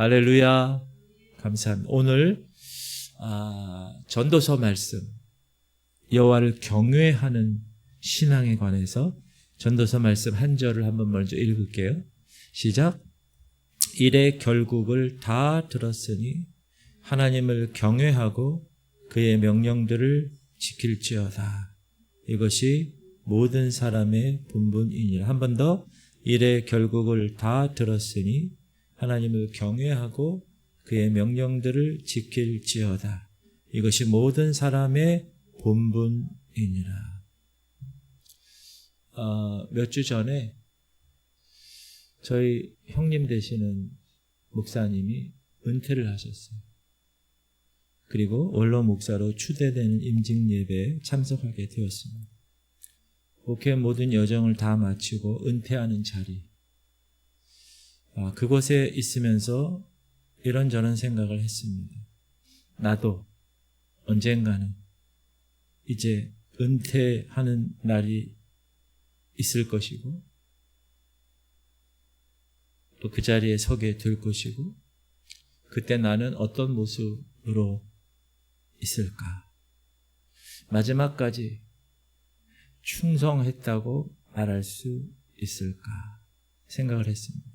할렐루야. 감사합니다. 오늘 전도서 말씀, 여호와를 경외하는 신앙에 관해서 전도서 말씀 한 절을 한번 먼저 읽을게요. 시작. 일의 결국을 다 들었으니 하나님을 경외하고 그의 명령들을 지킬지어다. 이것이 모든 사람의 본분이니라. 한 번 더. 일의 결국을 다 들었으니 하나님을 경외하고 그의 명령들을 지킬지어다. 이것이 모든 사람의 본분이니라. 몇 주 전에 저희 형님 되시는 목사님이 은퇴를 하셨어요. 그리고 원로 목사로 추대되는 임직 예배에 참석하게 되었습니다. 목회 모든 여정을 다 마치고 은퇴하는 자리, 그곳에 있으면서 이런저런 생각을 했습니다. 나도 언젠가는 이제 은퇴하는 날이 있을 것이고 또 그 자리에 서게 될 것이고 그때 나는 어떤 모습으로 있을까? 마지막까지 충성했다고 말할 수 있을까? 생각을 했습니다.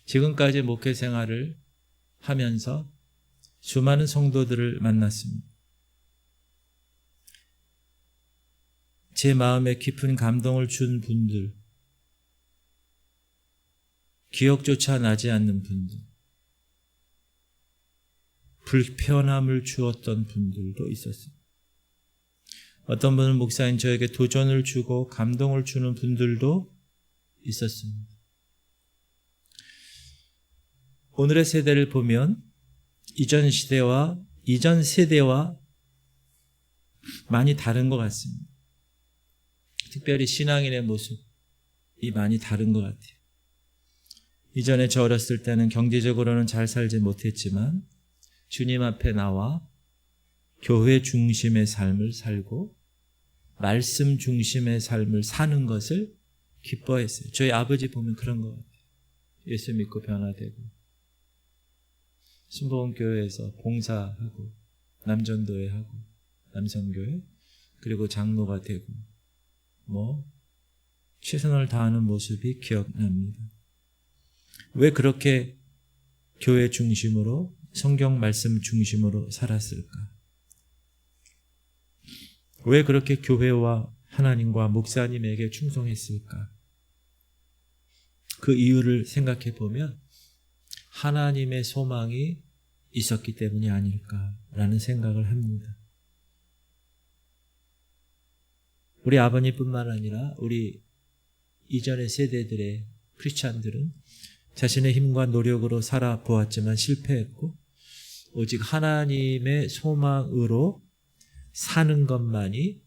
지금까지 목회 생활을 하면서 수많은 성도들을 만났습니다. 제 마음에 깊은 감동을 준 분들, 기억조차 나지 않는 분들, 불편함을 주었던 분들도 있었습니다. 어떤 분은 목사님 저에게 도전을 주고 감동을 주는 분들도 있었습니다. 오늘의 세대를 보면 이전 세대와 많이 다른 것 같습니다. 특별히 신앙인의 모습이 많이 다른 것 같아요. 이전에 저 어렸을 때는 경제적으로는 잘 살지 못했지만 주님 앞에 나와 교회 중심의 삶을 살고 말씀 중심의 삶을 사는 것을 기뻐했어요. 저희 아버지 보면 그런 것 같아요. 예수 믿고 변화되고 순복음교회에서 봉사하고 남전도회 하고 남성교회 그리고 장로가 되고 최선을 다하는 모습이 기억납니다. 왜 그렇게 교회 중심으로 성경 말씀 중심으로 살았을까? 왜 그렇게 교회와 하나님과 목사님에게 충성했을까? 그 이유를 생각해 보면 하나님의 소망이 있었기 때문이 아닐까라는 생각을 합니다. 우리 아버님뿐만 아니라 우리 이전의 세대들의 크리스찬들은 자신의 힘과 노력으로 살아보았지만 실패했고 오직 하나님의 소망으로 사는 것만이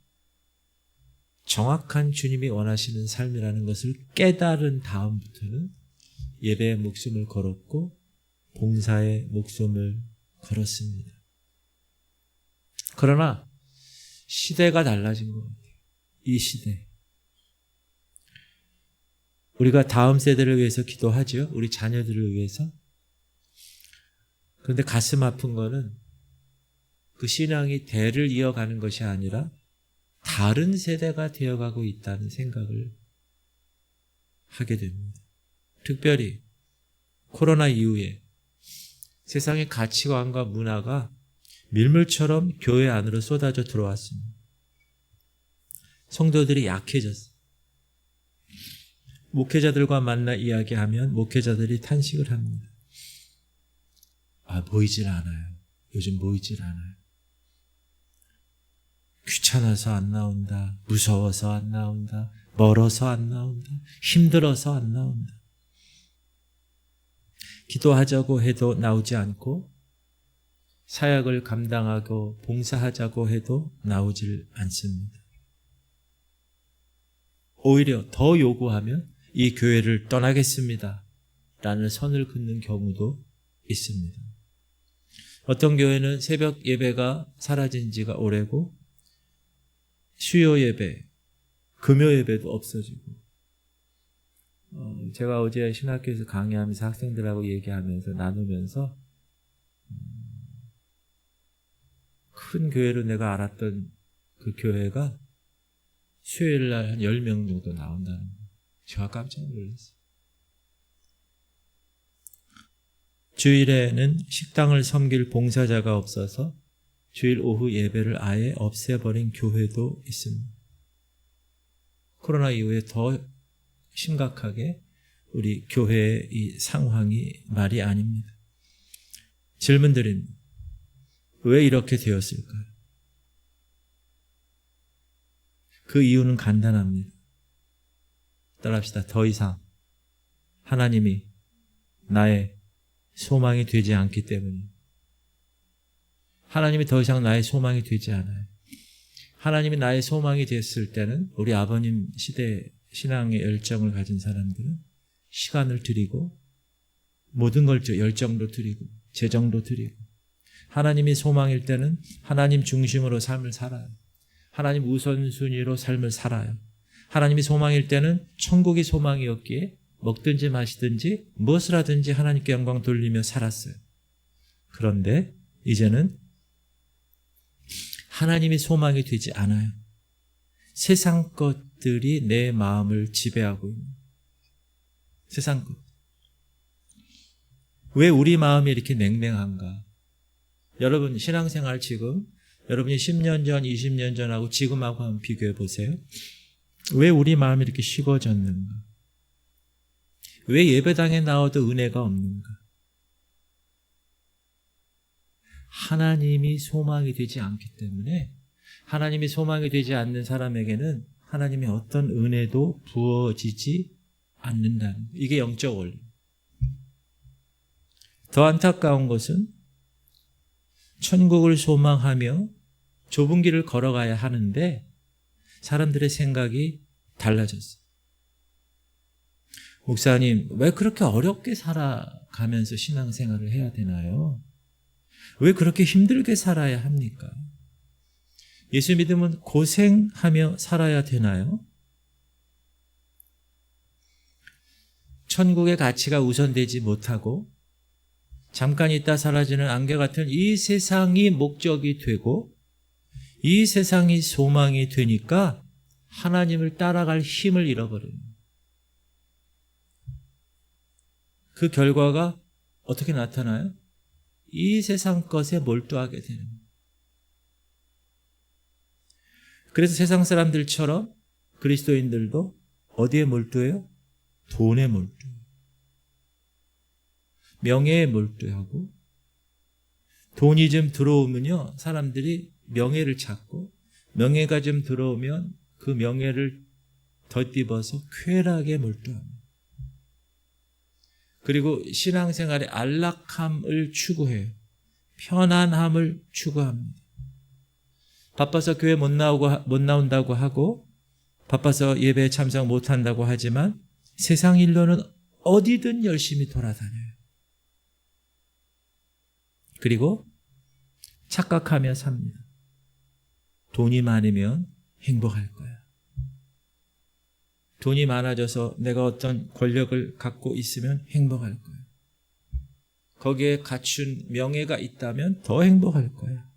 정확한 주님이 원하시는 삶이라는 것을 깨달은 다음부터는 예배에 목숨을 걸었고 봉사에 목숨을 걸었습니다. 그러나 시대가 달라진 것 같아요. 이 시대. 우리가 다음 세대를 위해서 기도하죠. 우리 자녀들을 위해서. 그런데 가슴 아픈 거는 그 신앙이 대를 이어가는 것이 아니라 다른 세대가 되어가고 있다는 생각을 하게 됩니다. 특별히 코로나 이후에 세상의 가치관과 문화가 밀물처럼 교회 안으로 쏟아져 들어왔습니다. 성도들이 약해졌어요. 목회자들과 만나 이야기하면 목회자들이 탄식을 합니다. 보이질 않아요. 요즘 보이질 않아요. 귀찮아서 안 나온다. 무서워서 안 나온다. 멀어서 안 나온다. 힘들어서 안 나온다. 기도하자고 해도 나오지 않고 사역을 감당하고 봉사하자고 해도 나오질 않습니다. 오히려 더 요구하면 이 교회를 떠나겠습니다. 라는 선을 긋는 경우도 있습니다. 어떤 교회는 새벽 예배가 사라진 지가 오래고 수요 예배, 금요 예배도 없어지고 제가 어제 신학교에서 강의하면서 학생들하고 얘기하면서 나누면서 큰 교회로 내가 알았던 그 교회가 수요일 날 한 10명 정도 나온다는 거예요. 제가 깜짝 놀랐어요. 주일에는 식당을 섬길 봉사자가 없어서 주일 오후 예배를 아예 없애버린 교회도 있습니다. 코로나 이후에 더 심각하게 우리 교회의 이 상황이 말이 아닙니다. 질문 드립니다. 왜 이렇게 되었을까요? 그 이유는 간단합니다. 따라합시다. 더 이상 하나님이 나의 소망이 되지 않기 때문입니다. 하나님이 더 이상 나의 소망이 되지 않아요. 하나님이 나의 소망이 됐을 때는 우리 아버님 시대 신앙의 열정을 가진 사람들은 시간을 드리고 모든 걸 열정도 드리고 재정도 드리고 하나님이 소망일 때는 하나님 중심으로 삶을 살아요. 하나님 우선순위로 삶을 살아요. 하나님이 소망일 때는 천국이 소망이었기에 먹든지 마시든지 무엇을 하든지 하나님께 영광 돌리며 살았어요. 그런데 이제는 하나님이 소망이 되지 않아요. 세상 것들이 내 마음을 지배하고 있는 세상 것. 왜 우리 마음이 이렇게 냉랭한가? 여러분 신앙생활 지금 여러분이 10년 전, 20년 전하고 지금하고 한번 비교해 보세요. 왜 우리 마음이 이렇게 식어졌는가? 왜 예배당에 나와도 은혜가 없는가? 하나님이 소망이 되지 않기 때문에 하나님이 소망이 되지 않는 사람에게는 하나님의 어떤 은혜도 부어지지 않는다는 이게 영적 원리. 더 안타까운 것은 천국을 소망하며 좁은 길을 걸어가야 하는데 사람들의 생각이 달라졌어요. 목사님, 왜 그렇게 어렵게 살아가면서 신앙생활을 해야 되나요? 왜 그렇게 힘들게 살아야 합니까? 예수 믿으면 고생하며 살아야 되나요? 천국의 가치가 우선되지 못하고 잠깐 있다 사라지는 안개 같은 이 세상이 목적이 되고 이 세상이 소망이 되니까 하나님을 따라갈 힘을 잃어버립니다. 그 결과가 어떻게 나타나요? 이 세상 것에 몰두하게 되는 거예요. 그래서 세상 사람들처럼 그리스도인들도 어디에 몰두해요? 돈에 몰두해요. 명예에 몰두하고 돈이 좀 들어오면요 사람들이 명예를 찾고 명예가 좀 들어오면 그 명예를 덧입어서 쾌락에 몰두합니다. 그리고 신앙생활의 안락함을 추구해요. 편안함을 추구합니다. 바빠서 교회 못 나온다고 하고 바빠서 예배에 참석 못한다고 하지만 세상 일로는 어디든 열심히 돌아다녀요. 그리고 착각하며 삽니다. 돈이 많으면 행복할 거야. 돈이 많아져서 내가 어떤 권력을 갖고 있으면 행복할 거야. 거기에 갖춘 명예가 있다면 더 행복할 거야.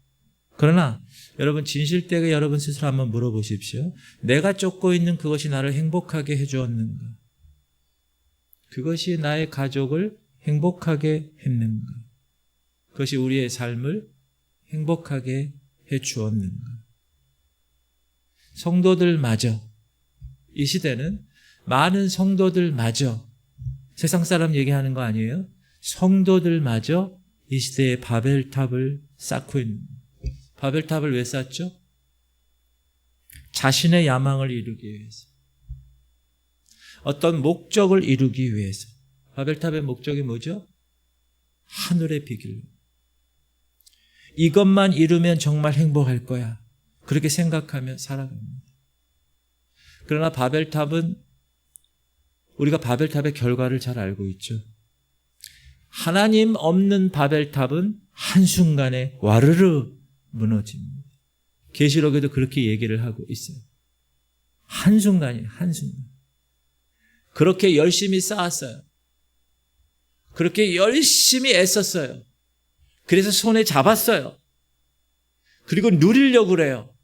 그러나 여러분 진실되게 여러분 스스로 한번 물어보십시오. 내가 쫓고 있는 그것이 나를 행복하게 해주었는가? 그것이 나의 가족을 행복하게 했는가? 그것이 우리의 삶을 행복하게 해주었는가? 성도들마저 이 시대는 많은 성도들마저 세상 사람 얘기하는 거 아니에요? 성도들마저 이 시대에 바벨탑을 쌓고 있는 거예요. 바벨탑을 왜 쌓죠? 자신의 야망을 이루기 위해서. 어떤 목적을 이루기 위해서. 바벨탑의 목적이 뭐죠? 하늘의 비길. 이것만 이루면 정말 행복할 거야. 그렇게 생각하며 살아갑니다. 그러나 바벨탑은 우리가 바벨탑의 결과를 잘 알고 있죠. 하나님 없는 바벨탑은 한순간에 와르르 무너집니다. 계시록에도 그렇게 얘기를 하고 있어요. 한순간이에요. 한순간. 그렇게 열심히 쌓았어요. 그렇게 열심히 애썼어요. 그래서 손에 잡았어요. 그리고 누리려고 그래요.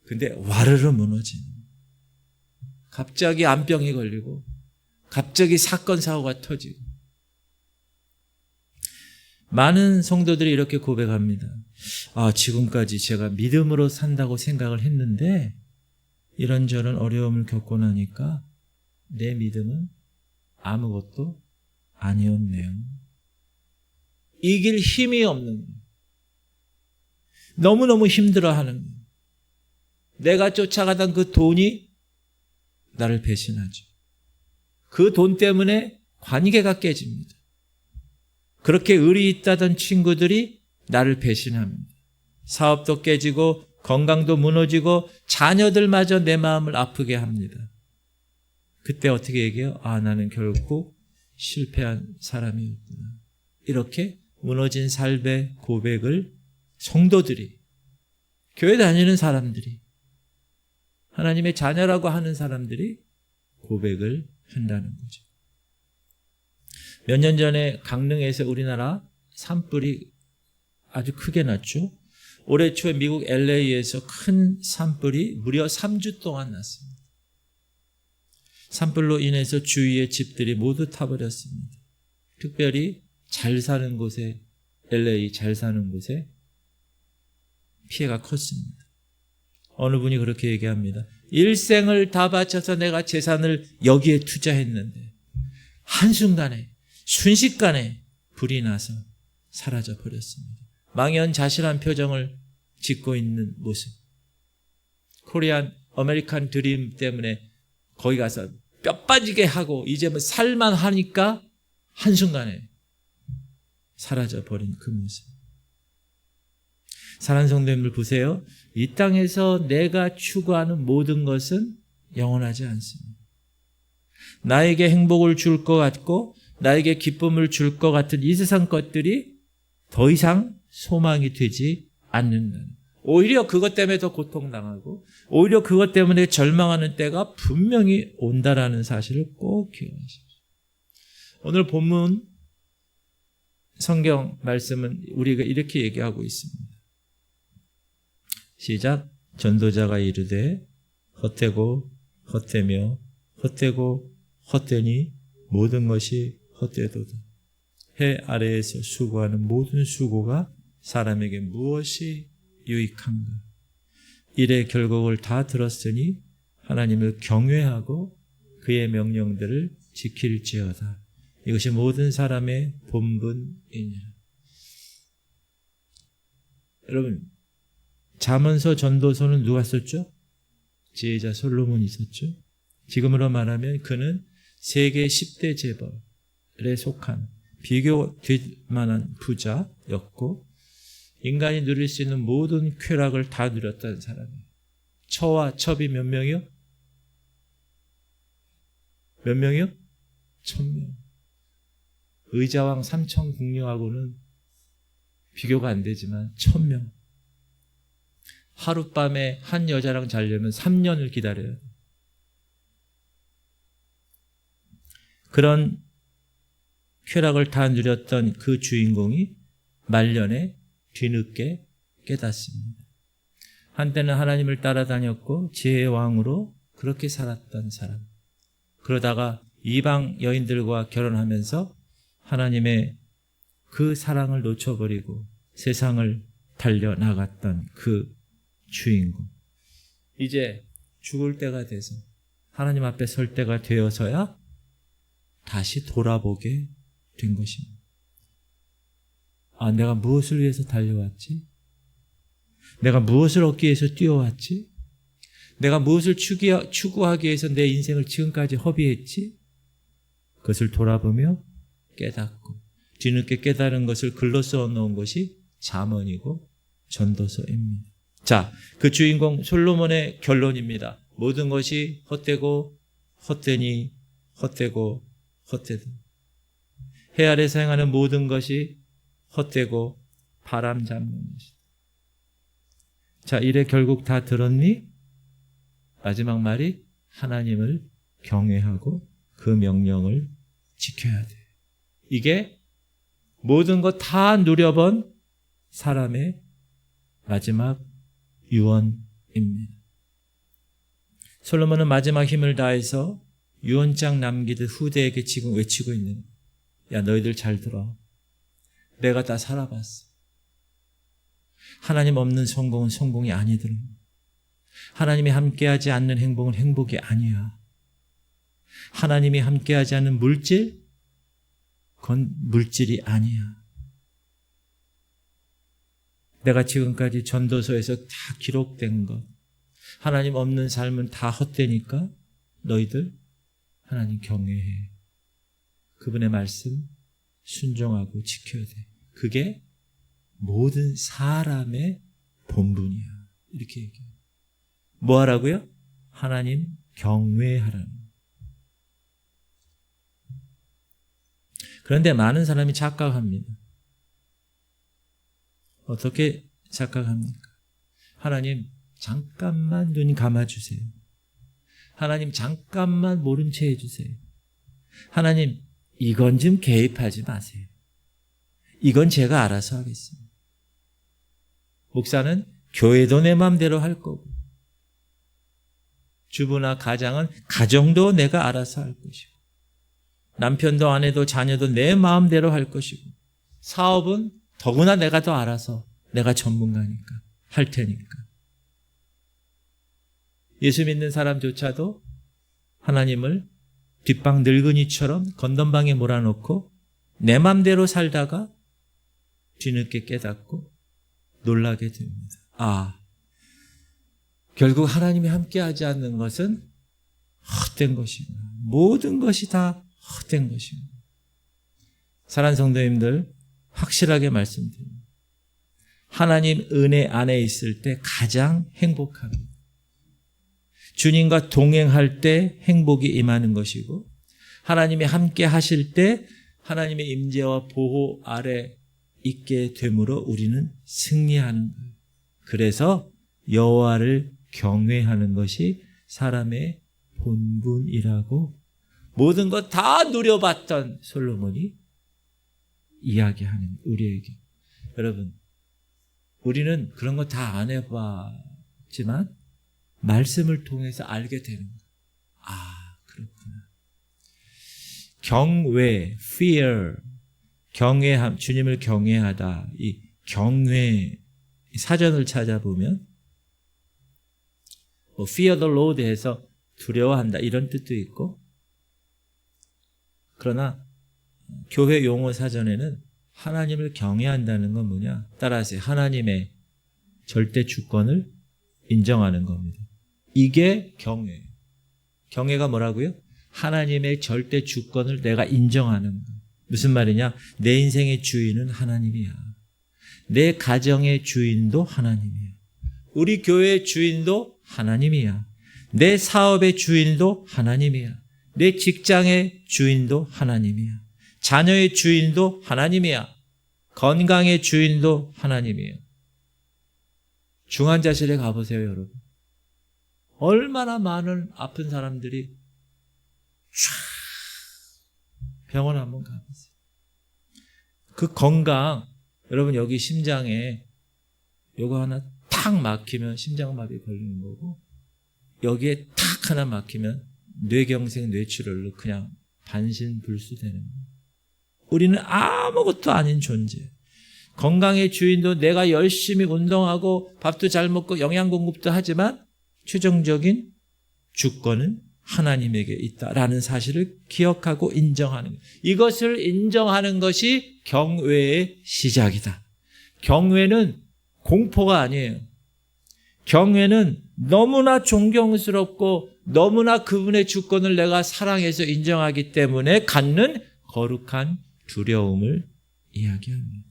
근데 와르르 무너지는. 갑자기 암병이 걸리고 갑자기 사건 사고가 터지고. 많은 성도들이 이렇게 고백합니다. 지금까지 제가 믿음으로 산다고 생각을 했는데 이런저런 어려움을 겪고 나니까 내 믿음은 아무것도 아니었네요. 이길 힘이 없는 거예요. 너무너무 힘들어하는 거예요. 내가 쫓아가던 그 돈이 나를 배신하죠. 그 돈 때문에 관계가 깨집니다. 그렇게 의리 있다던 친구들이 나를 배신합니다. 사업도 깨지고 건강도 무너지고 자녀들마저 내 마음을 아프게 합니다. 그때 어떻게 얘기해요? 나는 결국 실패한 사람이었구나. 이렇게 무너진 삶의 고백을 성도들이, 교회 다니는 사람들이, 하나님의 자녀라고 하는 사람들이 고백을 한다는 거죠. 몇 년 전에 강릉에서 우리나라 산불이 아주 크게 났죠. 올해 초에 미국 LA에서 큰 산불이 무려 3주 동안 났습니다. 산불로 인해서 주위의 집들이 모두 타버렸습니다. 특별히 잘 사는 곳에, LA 잘 사는 곳에 피해가 컸습니다. 어느 분이 그렇게 얘기합니다. 일생을 다 바쳐서 내가 재산을 여기에 투자했는데 한순간에, 순식간에 불이 나서 사라져 버렸습니다. 망연자실한 표정을 짓고 있는 모습. 코리안 아메리칸 드림 때문에 거기 가서 뼈 빠지게 하고 이제 뭐 살만 하니까 한순간에 사라져 버린 그 모습. 사랑하는 성도님들 보세요. 이 땅에서 내가 추구하는 모든 것은 영원하지 않습니다. 나에게 행복을 줄 것 같고 나에게 기쁨을 줄 것 같은 이 세상 것들이 더 이상 소망이 되지 않는다는. 오히려 그것 때문에 더 고통당하고 오히려 그것 때문에 절망하는 때가 분명히 온다라는 사실을 꼭 기억하십시오. 오늘 본문 성경 말씀은 우리가 이렇게 얘기하고 있습니다. 시작. 전도자가 이르되 헛되고 헛되며 헛되고 헛되니 모든 것이 헛되도다. 해 아래에서 수고하는 모든 수고가 사람에게 무엇이 유익한가? 일의 결국을 다 들었으니 하나님을 경외하고 그의 명령들을 지킬지어다. 이것이 모든 사람의 본분이니라. 여러분, 잠언서 전도서는 누가 썼죠? 지혜자 솔로몬이 썼죠. 지금으로 말하면 그는 세계 10대 재벌에 속한 비교될 만한 부자였고 인간이 누릴 수 있는 모든 쾌락을 다 누렸다는 사람이에요. 처와 첩이 몇 명이요? 몇 명이요? 1000명. 의자왕 삼천궁녀하고는 비교가 안 되지만 1000명. 하룻밤에 한 여자랑 자려면 3년을 기다려요. 그런 쾌락을 다 누렸던 그 주인공이 말년에 뒤늦게 깨닫습니다. 한때는 하나님을 따라다녔고 지혜의 왕으로 그렇게 살았던 사람. 그러다가 이방 여인들과 결혼하면서 하나님의 그 사랑을 놓쳐버리고 세상을 달려나갔던 그 주인공. 이제 죽을 때가 돼서 하나님 앞에 설 때가 되어서야 다시 돌아보게 된 것입니다. 내가 무엇을 위해서 달려왔지? 내가 무엇을 얻기 위해서 뛰어왔지? 내가 무엇을 추구하기 위해서 내 인생을 지금까지 허비했지? 그것을 돌아보며 깨닫고 뒤늦게 깨달은 것을 글로 써놓은 것이 잠언이고 전도서입니다. 자, 그 주인공 솔로몬의 결론입니다. 모든 것이 헛되고 헛되니 헛되고 헛되다. 해 아래에서 행하는 모든 것이 헛되고 바람 잡는 것이다. 자, 이래 결국 다 들었니? 마지막 말이 하나님을 경외하고 그 명령을 지켜야 돼. 이게 모든 것 다 누려본 사람의 마지막 유언입니다. 솔로몬은 마지막 힘을 다해서 유언장 남기듯 후대에게 지금 외치고 있는, 야, 너희들 잘 들어. 내가 다 살아봤어. 하나님 없는 성공은 성공이 아니더라. 하나님이 함께하지 않는 행복은 행복이 아니야. 하나님이 함께하지 않는 물질, 그건 물질이 아니야. 내가 지금까지 전도서에서 다 기록된 것, 하나님 없는 삶은 다 헛되니까 너희들 하나님 경외해. 그분의 말씀 순종하고 지켜야 돼. 그게 모든 사람의 본분이야. 이렇게 얘기해요. 뭐 하라고요? 하나님 경외하라는. 그런데 많은 사람이 착각합니다. 어떻게 착각합니까? 하나님 잠깐만 눈 감아주세요. 하나님 잠깐만 모른 채 해주세요. 하나님 이건 좀 개입하지 마세요. 이건 제가 알아서 하겠습니다. 목사는 교회도 내 마음대로 할 거고, 주부나 가장은 가정도 내가 알아서 할 것이고, 남편도 아내도 자녀도 내 마음대로 할 것이고, 사업은 더구나 내가 더 알아서, 내가 전문가니까 할 테니까. 예수 믿는 사람조차도 하나님을 뒷방 늙은이처럼 건넌방에 몰아놓고 내 맘대로 살다가 뒤늦게 깨닫고 놀라게 됩니다. 아, 결국 하나님이 함께하지 않는 것은 헛된 것이구나. 모든 것이 다 헛된 것입니다. 사랑하는 성도님들, 확실하게 말씀드립니다. 하나님 은혜 안에 있을 때 가장 행복합니다. 주님과 동행할 때 행복이 임하는 것이고, 하나님이 함께 하실 때 하나님의 임재와 보호 아래 있게 되므로 우리는 승리하는 거예요. 그래서 여호와를 경외하는 것이 사람의 본분이라고 모든 것 다 누려봤던 솔로몬이 이야기하는 우리에게. 여러분, 우리는 그런 거 다 안 해봤지만 말씀을 통해서 알게 되는 거예요. 아, 그렇구나. 경외, fear, 경외함, 주님을 경외하다. 이 경외, 사전을 찾아보면 뭐 fear the Lord 해서 두려워한다 이런 뜻도 있고, 그러나 교회 용어 사전에는 하나님을 경외한다는 건 뭐냐? 따라하세요. 하나님의 절대 주권을 인정하는 겁니다. 이게 경외예요. 경외가 뭐라고요? 하나님의 절대 주권을 내가 인정하는 거. 무슨 말이냐? 내 인생의 주인은 하나님이야. 내 가정의 주인도 하나님이야. 우리 교회의 주인도 하나님이야. 내 사업의 주인도 하나님이야. 내 직장의 주인도 하나님이야. 자녀의 주인도 하나님이야. 건강의 주인도 하나님이에요. 중환자실에 가보세요, 여러분. 얼마나 많은 아픈 사람들이 병원 한번 가보세요. 그 건강, 여러분 여기 심장에 요거 하나 탁 막히면 심장마비 걸리는 거고, 여기에 탁 하나 막히면 뇌경색 뇌출혈로 그냥 반신불수되는 거예요. 우리는 아무것도 아닌 존재. 건강의 주인도 내가 열심히 운동하고 밥도 잘 먹고 영양 공급도 하지만 최종적인 주권은 하나님에게 있다라는 사실을 기억하고 인정하는 거예요. 이것을 인정하는 것이 경외의 시작이다. 경외는 공포가 아니에요. 경외는 너무나 존경스럽고 너무나 그분의 주권을 내가 사랑해서 인정하기 때문에 갖는 거룩한 두려움을 이야기합니다.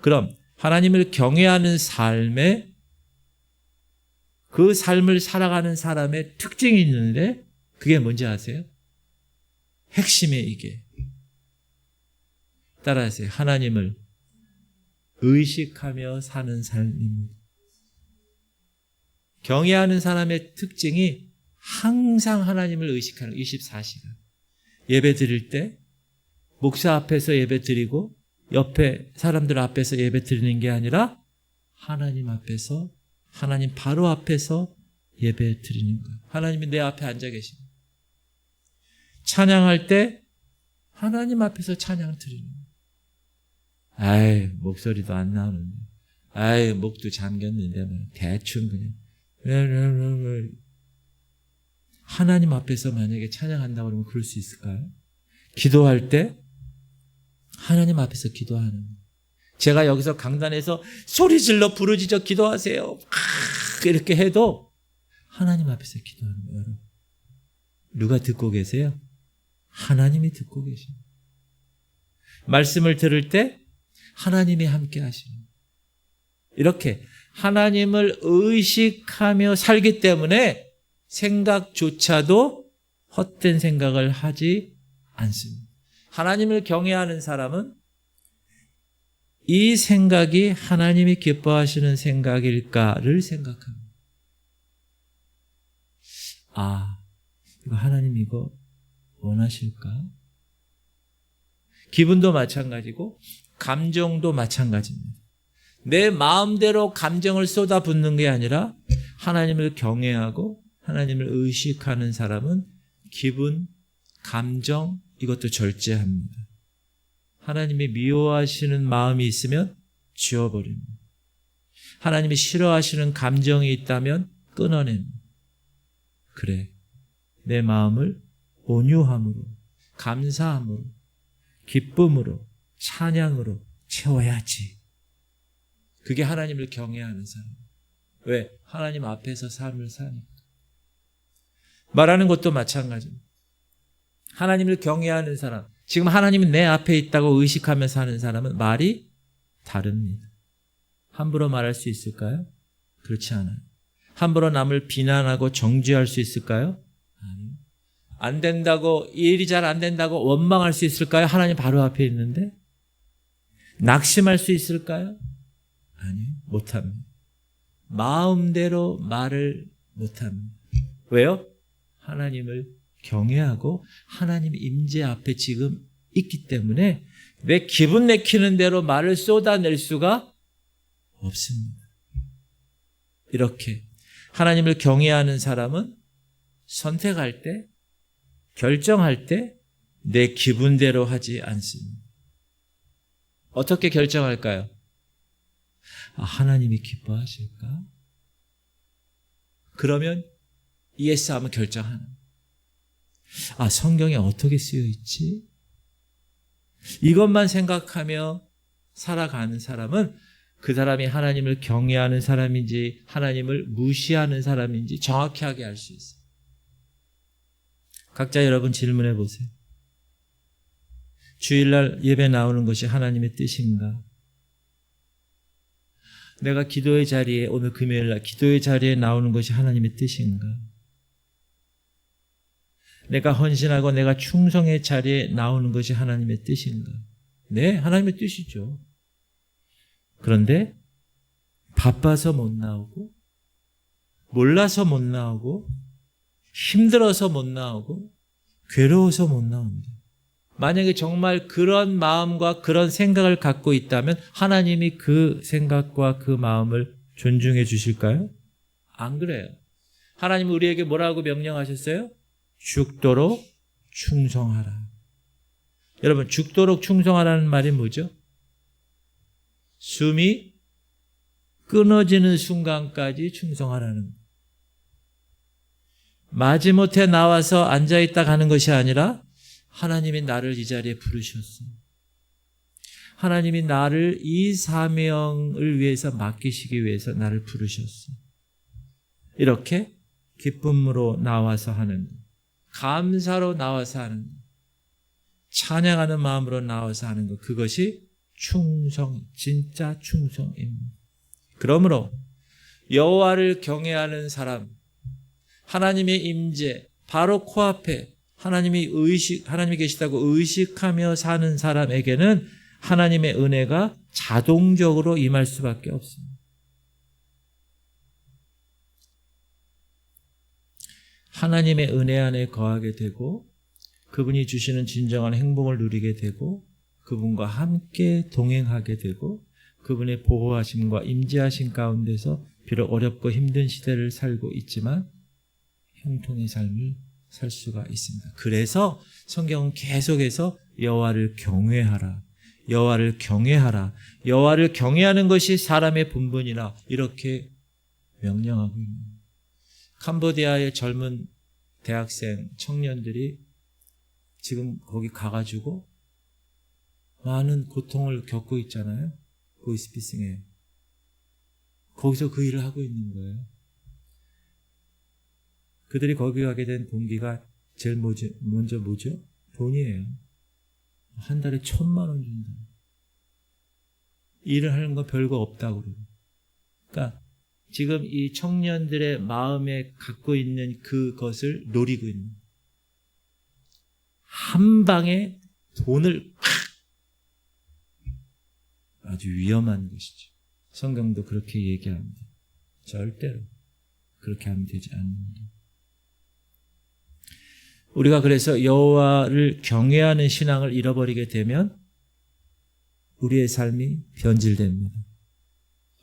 그럼 하나님을 경외하는 삶에 그 삶을 살아가는 사람의 특징이 있는데 그게 뭔지 아세요? 핵심이 이게. 따라하세요. 하나님을 의식하며 사는 삶입니다. 경외하는 사람의 특징이 항상 하나님을 의식하는 24시간. 예배 드릴 때 목사 앞에서 예배 드리고 옆에 사람들 앞에서 예배 드리는 게 아니라 하나님 앞에서, 하나님 바로 앞에서 예배 드리는 거예요. 하나님이 내 앞에 앉아 계십니다. 찬양할 때 하나님 앞에서 찬양 드리는 거예요. 아이, 목소리도 안 나오는데, 아이, 목도 잠겼는데 대충 그냥 하나님 앞에서 만약에 찬양한다고 그러면 그럴 수 있을까요? 기도할 때 하나님 앞에서 기도하는 거예요. 제가 여기서 강단에서 소리 질러 부르짖어 기도하세요 이렇게 해도 하나님 앞에서 기도하는 거예요. 여러분, 누가 듣고 계세요? 하나님이 듣고 계십니다. 말씀을 들을 때 하나님이 함께 하십니다. 이렇게 하나님을 의식하며 살기 때문에 생각조차도 헛된 생각을 하지 않습니다. 하나님을 경외하는 사람은 이 생각이 하나님이 기뻐하시는 생각일까를 생각합니다. 아, 이거 하나님 이거 원하실까? 기분도 마찬가지고 감정도 마찬가지입니다. 내 마음대로 감정을 쏟아붓는 게 아니라 하나님을 경외하고 하나님을 의식하는 사람은 기분, 감정 이것도 절제합니다. 하나님이 미워하시는 마음이 있으면 지워버립니다. 하나님이 싫어하시는 감정이 있다면 끊어냅니다. 그래, 내 마음을 온유함으로, 감사함으로, 기쁨으로, 찬양으로 채워야지. 그게 하나님을 경외하는 사람. 왜? 하나님 앞에서 삶을 사니까. 말하는 것도 마찬가지입니다. 하나님을 경외하는 사람, 지금 하나님이 내 앞에 있다고 의식하며 사는 사람은 말이 다릅니다. 함부로 말할 수 있을까요? 그렇지 않아요. 함부로 남을 비난하고 정죄할 수 있을까요? 아니요. 안 된다고, 이 일이 잘 안 된다고 원망할 수 있을까요? 하나님 바로 앞에 있는데. 낙심할 수 있을까요? 아니요. 못합니다. 마음대로 말을 못합니다. 왜요? 하나님을 경외하고 하나님 임재 앞에 지금 있기 때문에 내 기분 내키는 대로 말을 쏟아낼 수가 없습니다. 이렇게 하나님을 경외하는 사람은 선택할 때, 결정할 때 내 기분대로 하지 않습니다. 어떻게 결정할까요? 아, 하나님이 기뻐하실까? 그러면 예스 하면 결정하는. 아, 성경에 어떻게 쓰여 있지? 이것만 생각하며 살아가는 사람은 그 사람이 하나님을 경외하는 사람인지 하나님을 무시하는 사람인지 정확히 하게 알 수 있어요. 각자 여러분 질문해 보세요. 주일날 예배 나오는 것이 하나님의 뜻인가? 내가 기도의 자리에, 오늘 금요일날 기도의 자리에 나오는 것이 하나님의 뜻인가? 내가 헌신하고 내가 충성의 자리에 나오는 것이 하나님의 뜻인가? 네, 하나님의 뜻이죠. 그런데 바빠서 못 나오고, 몰라서 못 나오고, 힘들어서 못 나오고, 괴로워서 못 나옵니다. 만약에 정말 그런 마음과 그런 생각을 갖고 있다면 하나님이 그 생각과 그 마음을 존중해 주실까요? 안 그래요. 하나님은 우리에게 뭐라고 명령하셨어요? 죽도록 충성하라. 여러분, 죽도록 충성하라는 말이 뭐죠? 숨이 끊어지는 순간까지 충성하라는 거예요. 마지못해 나와서 앉아있다 가는 것이 아니라 하나님이 나를 이 자리에 부르셨어요. 하나님이 나를 이 사명을 위해서 맡기시기 위해서 나를 부르셨어요. 이렇게 기쁨으로 나와서 하는 것, 감사로 나와서 하는 것, 찬양하는 마음으로 나와서 하는 것, 그것이 충성, 진짜 충성입니다. 그러므로 여호와를 경외하는 사람, 하나님의 임재 바로 코앞에 하나님이 계시다고 의식하며 사는 사람에게는 하나님의 은혜가 자동적으로 임할 수밖에 없습니다. 하나님의 은혜 안에 거하게 되고 그분이 주시는 진정한 행복을 누리게 되고 그분과 함께 동행하게 되고 그분의 보호하심과 임재하심 가운데서 비록 어렵고 힘든 시대를 살고 있지만 형통의 삶을 살 수가 있습니다. 그래서 성경은 계속해서 여호와를 경외하라. 여호와를 경외하라. 여호와를 경외하는 것이 사람의 본분이라 이렇게 명령하고 있습니다. 캄보디아의 젊은 대학생 청년들이 지금 거기 가가지고 많은 고통을 겪고 있잖아요. 보이스피싱에. 거기서 그 일을 하고 있는 거예요. 그들이 거기 가게 된 동기가 제일 먼저 뭐죠? 돈이에요. 한 달에 1,000만 원 준다. 일을 하는 거 별거 없다고 그러고. 그러니까 지금 이 청년들의 마음에 갖고 있는 그것을 노리고 있는 한 방에 돈을 아주 위험한 것이죠. 성경도 그렇게 얘기합니다. 절대로 그렇게 하면 되지 않는다. 우리가 그래서 여호와를 경외하는 신앙을 잃어버리게 되면 우리의 삶이 변질됩니다.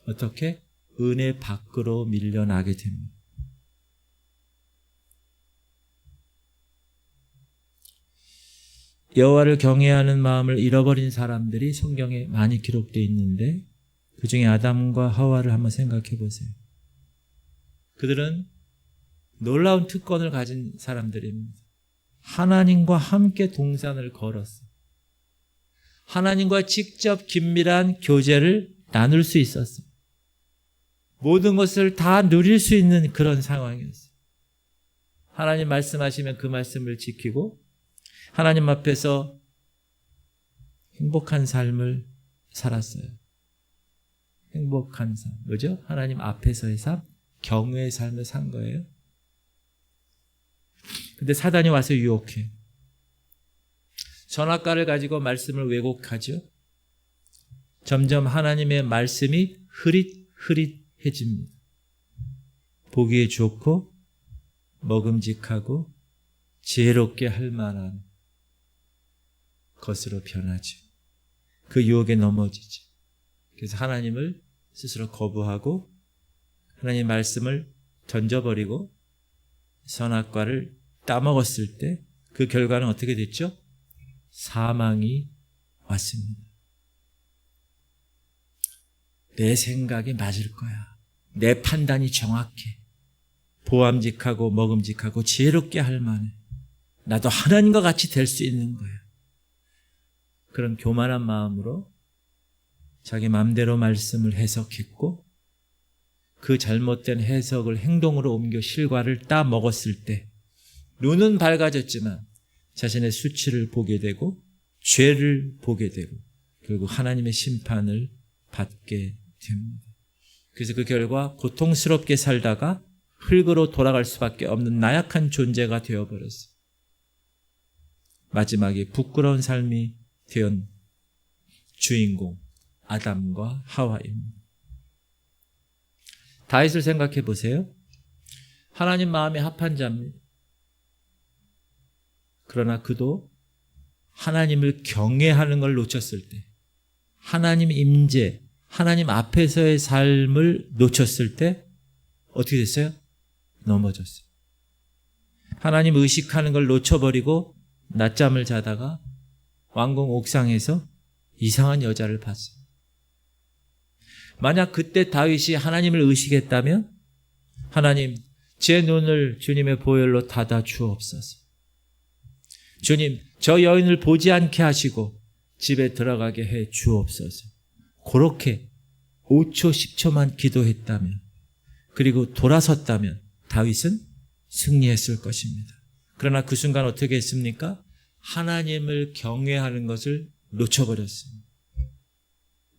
어떻게? 은혜 밖으로 밀려나게 됩니다. 여호와를 경외하는 마음을 잃어버린 사람들이 성경에 많이 기록되어 있는데 그 중에 아담과 하와를 한번 생각해 보세요. 그들은 놀라운 특권을 가진 사람들입니다. 하나님과 함께 동산을 걸었어요. 하나님과 직접 긴밀한 교제를 나눌 수 있었어요. 모든 것을 다 누릴 수 있는 그런 상황이었어요. 하나님 말씀하시면 그 말씀을 지키고 하나님 앞에서 행복한 삶을 살았어요. 행복한 삶. 뭐죠? 하나님 앞에서의 삶, 경외의 삶을 산 거예요. 근데 사단이 와서 유혹해. 선악과를 가지고 말씀을 왜곡하죠. 점점 하나님의 말씀이 흐릿해집니다. 보기에 좋고 먹음직하고 지혜롭게 할 만한 것으로 변하죠. 그 유혹에 넘어지죠. 그래서 하나님을 스스로 거부하고 하나님의 말씀을 던져버리고 선악과를 따먹었을 때 그 결과는 어떻게 됐죠? 사망이 왔습니다. 내 생각이 맞을 거야. 내 판단이 정확해. 보암직하고 먹음직하고 지혜롭게 할 만해. 나도 하나님과 같이 될 수 있는 거야. 그런 교만한 마음으로 자기 마음대로 말씀을 해석했고 그 잘못된 해석을 행동으로 옮겨 실과를 따먹었을 때 눈은 밝아졌지만 자신의 수치를 보게 되고 죄를 보게 되고 결국 하나님의 심판을 받게 됩니다. 그래서 그 결과 고통스럽게 살다가 흙으로 돌아갈 수밖에 없는 나약한 존재가 되어버렸어요. 마지막에 부끄러운 삶이 된 주인공 아담과 하와입니다. 다윗을 생각해 보세요. 하나님 마음에 합한 자입니다. 그러나 그도 하나님을 경외하는 걸 놓쳤을 때, 하나님 임재, 하나님 앞에서의 삶을 놓쳤을 때 어떻게 됐어요? 넘어졌어요. 하나님 의식하는 걸 놓쳐버리고 낮잠을 자다가 왕궁 옥상에서 이상한 여자를 봤어요. 만약 그때 다윗이 하나님을 의식했다면 하나님, 제 눈을 주님의 보혈로 닫아 주옵소서. 주님, 저 여인을 보지 않게 하시고 집에 들어가게 해 주옵소서. 그렇게 5초, 10초만 기도했다면 그리고 돌아섰다면 다윗은 승리했을 것입니다. 그러나 그 순간 어떻게 했습니까? 하나님을 경외하는 것을 놓쳐버렸습니다.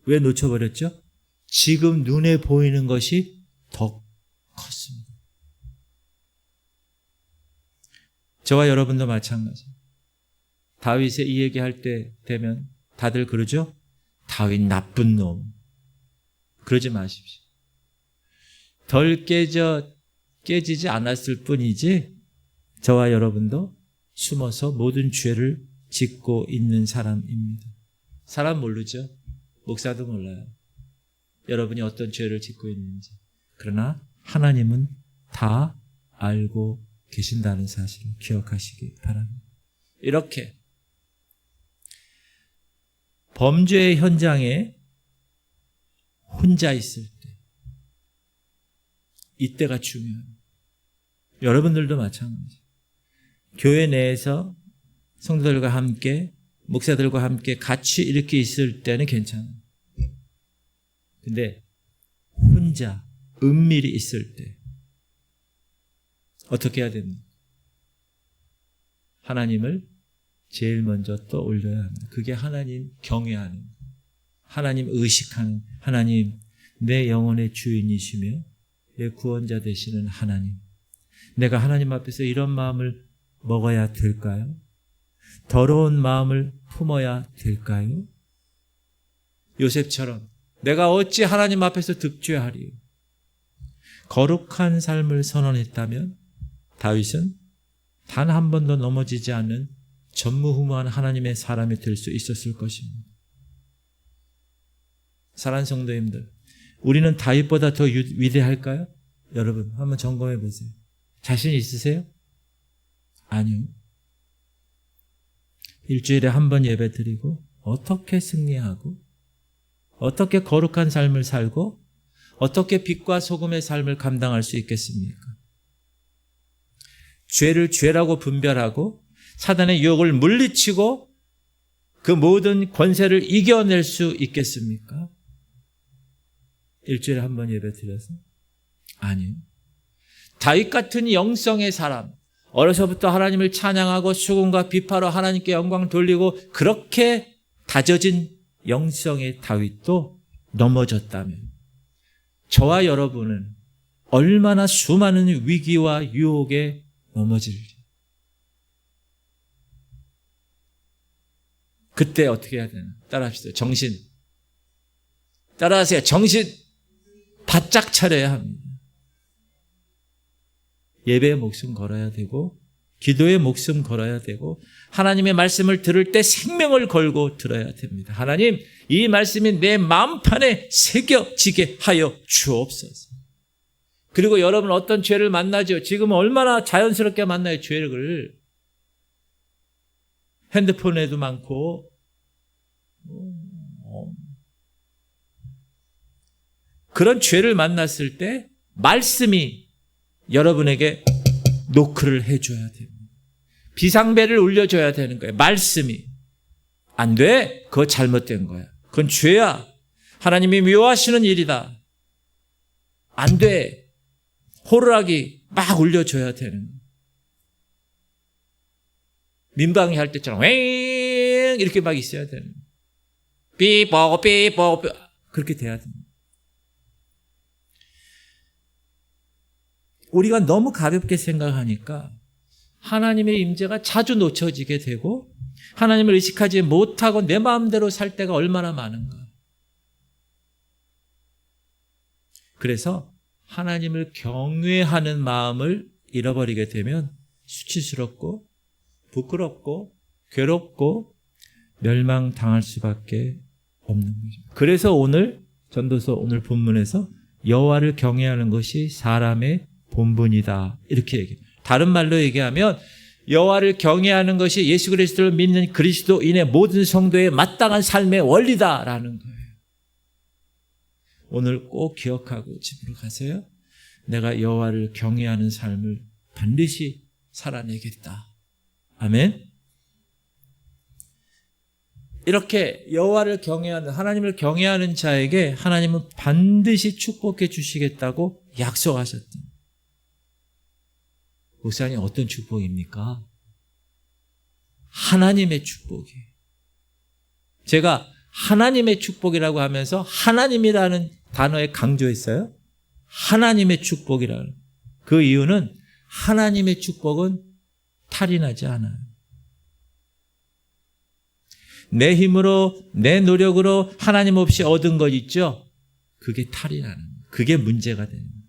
왜 놓쳐버렸죠? 지금 눈에 보이는 것이 더 컸습니다. 저와 여러분도 마찬가지입니다. 다윗의 이 얘기할 때 되면 다들 그러죠? 다윗 나쁜 놈. 그러지 마십시오. 덜 깨지지 않았을 뿐이지 저와 여러분도 숨어서 모든 죄를 짓고 있는 사람입니다. 사람 모르죠? 목사도 몰라요. 여러분이 어떤 죄를 짓고 있는지. 그러나 하나님은 다 알고 계신다는 사실을 기억하시기 바랍니다. 이렇게 범죄의 현장에 혼자 있을 때, 이때가 중요합니다. 여러분들도 마찬가지예요. 교회 내에서 성도들과 함께, 목사들과 함께 같이 이렇게 있을 때는 괜찮아요. 근데 혼자 은밀히 있을 때 어떻게 해야 됩니까? 하나님을 제일 먼저 떠올려야 합니다. 그게 하나님 경외하는, 하나님 의식하는, 하나님 내 영혼의 주인이시며 내 구원자 되시는 하나님, 내가 하나님 앞에서 이런 마음을 먹어야 될까요? 더러운 마음을 품어야 될까요? 요셉처럼 내가 어찌 하나님 앞에서 득죄하리요? 거룩한 삶을 선언했다면 다윗은 단 한 번도 넘어지지 않는 전무후무한 하나님의 사람이 될 수 있었을 것입니다. 사랑하는 성도님들, 우리는 다윗보다 더 위대할까요? 여러분 한번 점검해 보세요. 자신 있으세요? 아니요. 일주일에 한 번 예배 드리고 어떻게 승리하고 어떻게 거룩한 삶을 살고 어떻게 빛과 소금의 삶을 감당할 수 있겠습니까? 죄를 죄라고 분별하고 사단의 유혹을 물리치고 그 모든 권세를 이겨낼 수 있겠습니까? 일주일에 한 번 예배 드려서? 아니요. 다윗 같은 영성의 사람, 어려서부터 하나님을 찬양하고 수금과 비파로 하나님께 영광 돌리고 그렇게 다져진 영성의 다윗도 넘어졌다면 저와 여러분은 얼마나 수많은 위기와 유혹에 넘어질지. 그때 어떻게 해야 되나? 따라합시다. 정신. 따라하세요. 정신 바짝 차려야 합니다. 예배에 목숨 걸어야 되고 기도에 목숨 걸어야 되고 하나님의 말씀을 들을 때 생명을 걸고 들어야 됩니다. 하나님, 이 말씀이 내 마음판에 새겨지게 하여 주옵소서. 그리고 여러분 어떤 죄를 만나죠? 지금 얼마나 자연스럽게 만나요, 죄를. 핸드폰에도 많고 그런 죄를 만났을 때 말씀이 여러분에게 노크를 해줘야 됩니다. 비상벨을 울려줘야 되는 거예요. 말씀이. 안 돼. 그거 잘못된 거야. 그건 죄야. 하나님이 미워하시는 일이다. 안 돼. 호루라기 막 울려줘야 되는 거예요. 민방위 할 때처럼 왱 이렇게 막 있어야 되는 거예요. 삐뽀 삐뽀 그렇게 돼야 됩니다. 우리가 너무 가볍게 생각하니까 하나님의 임재가 자주 놓쳐지게 되고 하나님을 의식하지 못하고 내 마음대로 살 때가 얼마나 많은가. 그래서 하나님을 경외하는 마음을 잃어버리게 되면 수치스럽고 부끄럽고 괴롭고 멸망당할 수밖에 없는 거죠. 그래서 오늘 전도서 오늘 본문에서 여호와를 경외하는 것이 사람의 본분이다 이렇게 얘기해요. 다른 말로 얘기하면 여호와를 경외하는 것이 예수 그리스도를 믿는 그리스도인의 모든 성도의 마땅한 삶의 원리다라는 거예요. 오늘 꼭 기억하고 집으로 가세요. 내가 여호와를 경외하는 삶을 반드시 살아내겠다. 아멘. 이렇게 여호와를 경외하는, 하나님을 경외하는 자에게 하나님은 반드시 축복해 주시겠다고 약속하셨다. 목사님, 어떤 축복입니까? 하나님의 축복이. 제가 하나님의 축복이라고 하면서 하나님이라는 단어에 강조했어요. 하나님의 축복이라는. 그 이유는 하나님의 축복은 탈이 나지 않아요. 내 힘으로, 내 노력으로 하나님 없이 얻은 것 있죠? 그게 탈이 나는 거예요. 그게 문제가 되는 거예요.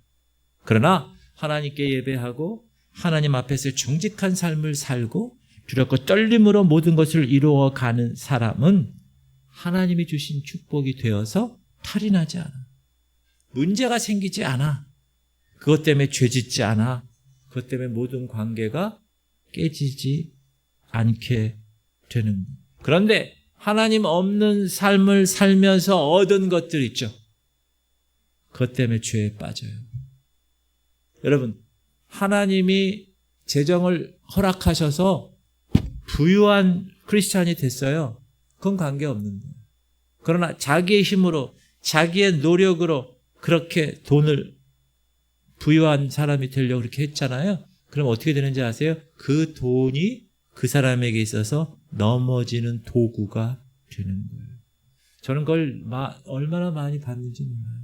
그러나 하나님께 예배하고 하나님 앞에서 정직한 삶을 살고 두렵고 떨림으로 모든 것을 이루어가는 사람은 하나님이 주신 축복이 되어서 탈이 나지 않아. 문제가 생기지 않아. 그것 때문에 죄짓지 않아. 그것 때문에 모든 관계가 깨지지 않게 되는 거예요. 그런데 하나님 없는 삶을 살면서 얻은 것들 있죠. 그것 때문에 죄에 빠져요. 여러분, 하나님이 재정을 허락하셔서 부유한 크리스찬이 됐어요. 그건 관계없는 거예요. 그러나 자기의 힘으로, 자기의 노력으로 그렇게 돈을 부유한 사람이 되려고 그렇게 했잖아요. 그럼 어떻게 되는지 아세요? 그 돈이 그 사람에게 있어서 넘어지는 도구가 되는 거예요. 저는 그걸 얼마나 많이 봤는지 몰라요.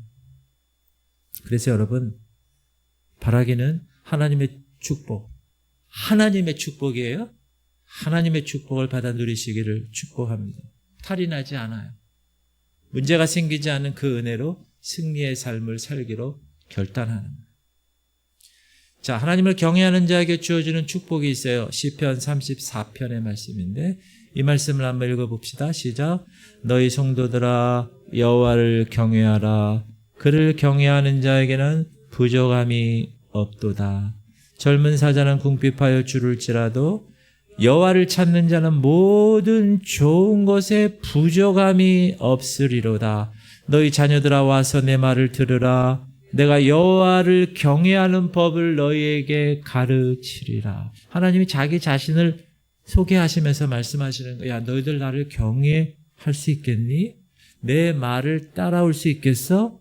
그래서 여러분, 바라기는 하나님의 축복, 하나님의 축복이에요. 하나님의 축복을 받아 누리시기를 축복합니다. 탈이 나지 않아요. 문제가 생기지 않은 그 은혜로 승리의 삶을 살기로 결단하는 거예요. 자, 하나님을 경외하는 자에게 주어지는 축복이 있어요. 시편 34편의 말씀인데 이 말씀을 한번 읽어봅시다. 시작. 너희 성도들아 여호와를 경외하라. 그를 경외하는 자에게는 부족함이 없도다. 젊은 사자는 궁핍하여 주를지라도 여호와를 찾는 자는 모든 좋은 것에 부족함이 없으리로다. 너희 자녀들아 와서 내 말을 들으라. 내가 여호와를 경외하는 법을 너희에게 가르치리라. 하나님이 자기 자신을 소개하시면서 말씀하시는 거야. 너희들 나를 경외할 수 있겠니? 내 말을 따라올 수 있겠어?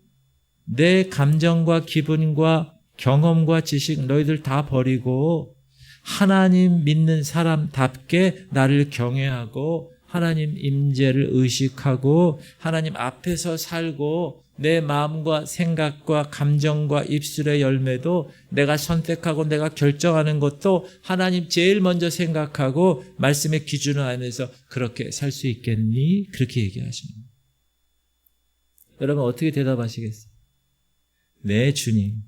내 감정과 기분과 경험과 지식 너희들 다 버리고 하나님 믿는 사람답게 나를 경외하고 하나님 임재를 의식하고 하나님 앞에서 살고 내 마음과 생각과 감정과 입술의 열매도 내가 선택하고 내가 결정하는 것도 하나님 제일 먼저 생각하고 말씀의 기준 안에서 그렇게 살 수 있겠니? 그렇게 얘기하십니다. 여러분 어떻게 대답하시겠어요? 네, 주님.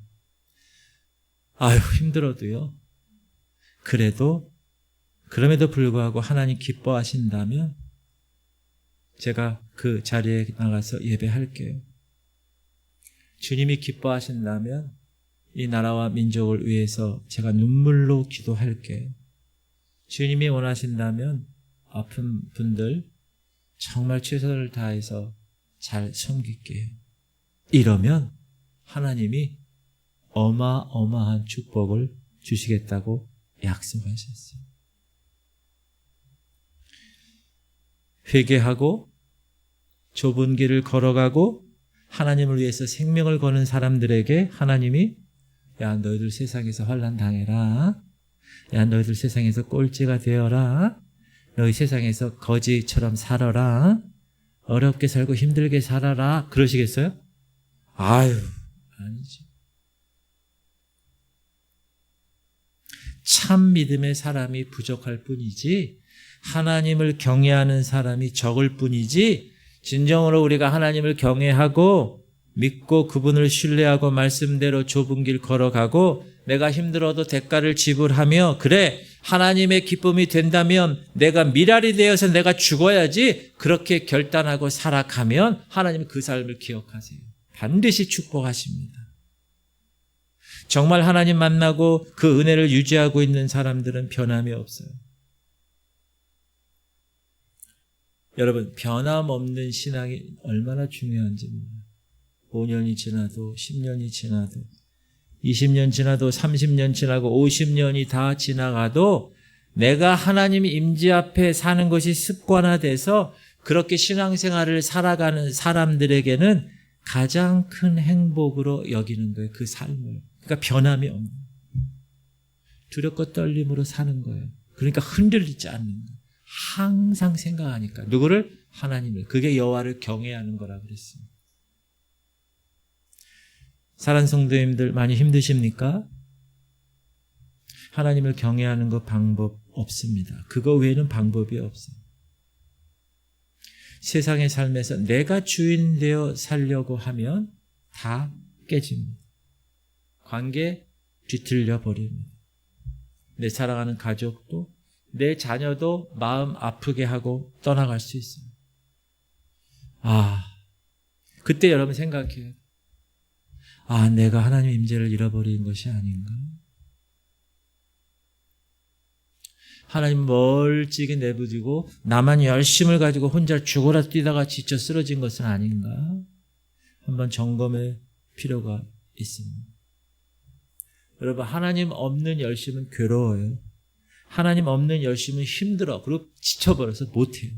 아유, 힘들어도요. 그럼에도 불구하고 하나님 기뻐하신다면 제가 그 자리에 나가서 예배할게요. 주님이 기뻐하신다면 이 나라와 민족을 위해서 제가 눈물로 기도할게요. 주님이 원하신다면 아픈 분들 정말 최선을 다해서 잘 섬길게요. 이러면 하나님이 어마어마한 축복을 주시겠다고 약속하셨어요. 회개하고 좁은 길을 걸어가고 하나님을 위해서 생명을 거는 사람들에게 하나님이 야 너희들 세상에서 환난 당해라. 야 너희들 세상에서 꼴찌가 되어라. 너희 세상에서 거지처럼 살아라. 어렵게 살고 힘들게 살아라. 그러시겠어요? 아유, 아니지. 참 믿음의 사람이 부족할 뿐이지 하나님을 경외하는 사람이 적을 뿐이지 진정으로 우리가 하나님을 경외하고 믿고 그분을 신뢰하고 말씀대로 좁은 길 걸어가고 내가 힘들어도 대가를 지불하며 그래 하나님의 기쁨이 된다면 내가 미랄이 되어서 내가 죽어야지 그렇게 결단하고 살아가면 하나님 그 삶을 기억하세요. 반드시 축복하십니다. 정말 하나님 만나고 그 은혜를 유지하고 있는 사람들은 변함이 없어요. 여러분 변함없는 신앙이 얼마나 중요한지 몰라요. 5년이 지나도 10년이 지나도 20년 지나도 30년 지나고 50년이 다 지나가도 내가 하나님 임재 앞에 사는 것이 습관화돼서 그렇게 신앙생활을 살아가는 사람들에게는 가장 큰 행복으로 여기는 거예요. 그 삶을. 그러니까 변함이 없는 거예요. 두렵고 떨림으로 사는 거예요. 그러니까 흔들리지 않는 거예요. 항상 생각하니까. 누구를? 하나님을. 그게 여호와를 경외하는 거라 그랬습니다. 사랑하는 성도님들 많이 힘드십니까? 하나님을 경외하는 거 방법 없습니다. 그거 외에는 방법이 없어요. 세상의 삶에서 내가 주인 되어 살려고 하면 다 깨집니다. 관계 뒤틀려 버립니다. 내 사랑하는 가족도, 내 자녀도 마음 아프게 하고 떠나갈 수 있어요. 그때 여러분 생각해요. 내가 하나님의 임재를 잃어버린 것이 아닌가? 하나님 멀찍이 내버리고 나만 열심을 가지고 혼자 죽어라 뛰다가 지쳐 쓰러진 것은 아닌가? 한번 점검할 필요가 있습니다. 여러분, 하나님 없는 열심은 괴로워요. 하나님 없는 열심은 힘들어. 그리고 지쳐버려서 못해요.